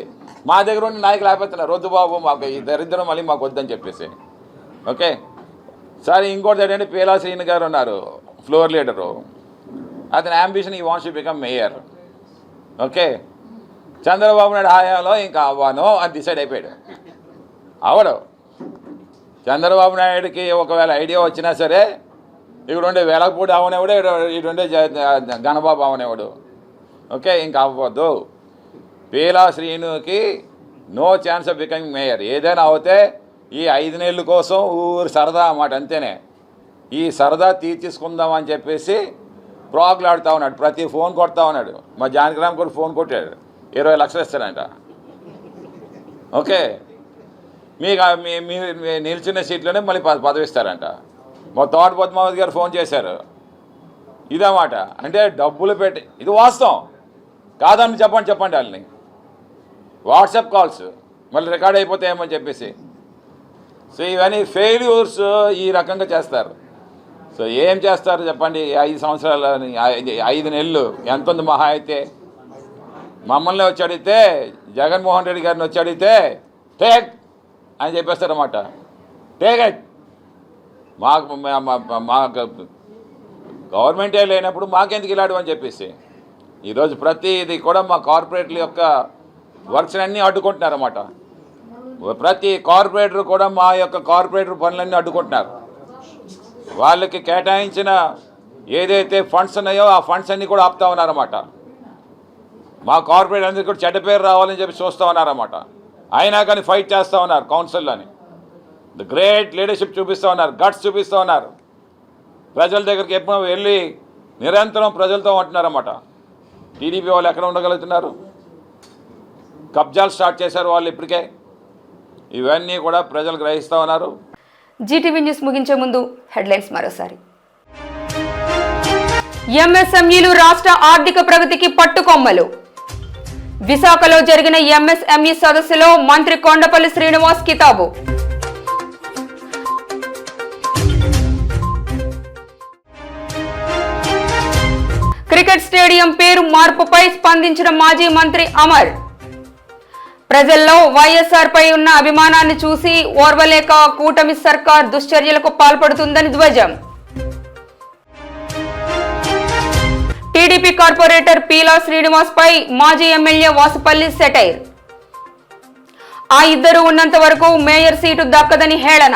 మా దగ్గర ఉండి నాయకులు ఆపేస్తున్నారు, వద్దు బాబు మాకు ఈ దరిద్రం మళ్ళీ మాకు వద్దని చెప్పేసి. ఓకే, సరే ఇంకోటి ఏంటంటే పీలా శ్రీని గారు ఉన్నారు, ఫ్లోర్ లీడరు. అతని అంబిషన్ ఈ wants to become mayor. Okay, Chandrababu Naidu హయాంలో ఇంకా అవ్వను అని డిసైడ్ అయిపోయాడు. అవడు. చంద్రబాబు నాయుడికి ఒకవేళ ఐడియా వచ్చినా సరే ఇక్కడ ఉండే వెలగపూడి అవనేవాడు, ఇటు ఉండే గణబాబు అవనేవాడు. ఓకే, ఇంకా అవ్వద్దు. పీలా శ్రీనుకి no chance of becoming mayor. ఏదైనా అవుతే ఈ 5 నెలల కోసం ఊరు సరదా అన్నమాట, అంతేనే. ఈ సరదా తీర్చేసుకుందామని చెప్పేసి ప్రాగ్లాడుతూ ఉన్నాడు. ప్రతి ఫోన్ కొడతా ఉన్నాడు. మా జానకిరామ్ కూడా ఫోన్ కొట్టాడు, 20 లక్షలు ఇస్తారంట. ఓకే, మీకు నిల్చున్న సీట్లోనే మళ్ళీ పదవి ఇస్తారంట. మా తోట పద్మావతి గారు ఫోన్ చేశారు. ఇదన్నమాట. అంటే డబ్బులు పెట్టి, ఇది వాస్తవం కాదని చెప్పండి వాళ్ళని. వాట్సాప్ కాల్స్ మళ్ళీ రికార్డ్ అయిపోతాయేమని చెప్పేసి. సో ఇవన్నీ ఫెయిల్యూర్స్ ఈ రకంగా చేస్తారు. సో ఏం చేస్తారు చెప్పండి? 5 సంవత్సరాలు, 5 నెలలు ఎంత ఉంది మహా అయితే? మమ్మల్ని వచ్చి అడిగితే, జగన్మోహన్ రెడ్డి గారిని వచ్చి అడిగితే టేక్ అని చెప్పేస్తారన్నమాట. Take it. మాకు గవర్నమెంటే లేనప్పుడు మాకెందుకు ఇలాడు అని చెప్పేసి ఈరోజు ప్రతిది కూడా మా కార్పొరేట్ల యొక్క వర్క్స్ అన్నీ అడ్డుకుంటున్నారన్నమాట. ప్రతి కార్పొరేటర్ కూడా మా యొక్క కార్పొరేటర్ పనులన్నీ అడ్డుకుంటున్నారు. వాళ్ళకి కేటాయించిన ఏదైతే ఫండ్స్ ఉన్నాయో ఆ ఫండ్స్ అన్నీ కూడా ఆపుతా ఉన్నారన్నమాట. మా కార్పొరేట్ అందరికీ కూడా చెడ్డ పేరు రావాలని చెప్పి చూస్తూ ఉన్నారన్నమాట. అయినా కానీ ఫైట్ చేస్తూ ఉన్నారు కౌన్సిల్లోని. ది గ్రేట్ లీడర్షిప్ చూపిస్తూ ఉన్నారు, గట్స్ చూపిస్తూ ఉన్నారు. ప్రజల దగ్గరికి ఎప్పుడో వెళ్ళి నిరంతరం ప్రజలతో ఉంటున్నారన్నమాట. టీడీపీ వాళ్ళు ఎక్కడ ఉండగలుగుతున్నారు? కబ్జాలు స్టార్ట్ చేశారు వాళ్ళు ఇప్పటికే. ఇవన్నీ కూడా ప్రజలు గ్రహిస్తూ ఉన్నారు. జీటీవీ న్యూస్ ముగించే ముందు హెడ్లైన్స్ మరోసారి. ఎంఎస్ఎంఈలు రాష్ట్ర ఆర్థిక ప్రగతికి పట్టుకొమ్మలు. విశాఖలో జరిగిన ఎంఎస్ఎంఈ సదస్సులో మంత్రి కొండపల్లి శ్రీనివాస్ కితాబు. క్రికెట్ స్టేడియం పేరు మార్పుపై స్పందించిన మాజీ మంత్రి అమర్. ప్రజల్లో వైఎస్ఆర్ పై ఉన్న అభిమానాన్ని చూసి ఓర్వలేక కూటమి సర్కార్ దుశ్చర్యలకు పాల్పడుతుందని ధ్వజం. టీడీపీ కార్పొరేటర్ పీలా శ్రీనివాస్ పై మాజీ ఎమ్మెల్యే వాసుపల్లి సెటైర్. ఆ ఇద్దరు ఉన్నంత వరకు మేయర్ సీటు దక్కదని హేళన.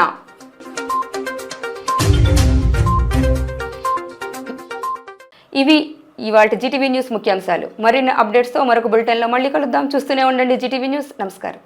ఇవి ఇవాల్టి జీటీవీ న్యూస్ ముఖ్యాంశాలు. మరిన్ని అప్డేట్స్తో మరొక బులెటిన్లో మళ్ళీ కలుద్దాం. చూస్తూనే ఉండండి జీటీవీ న్యూస్. నమస్కారం.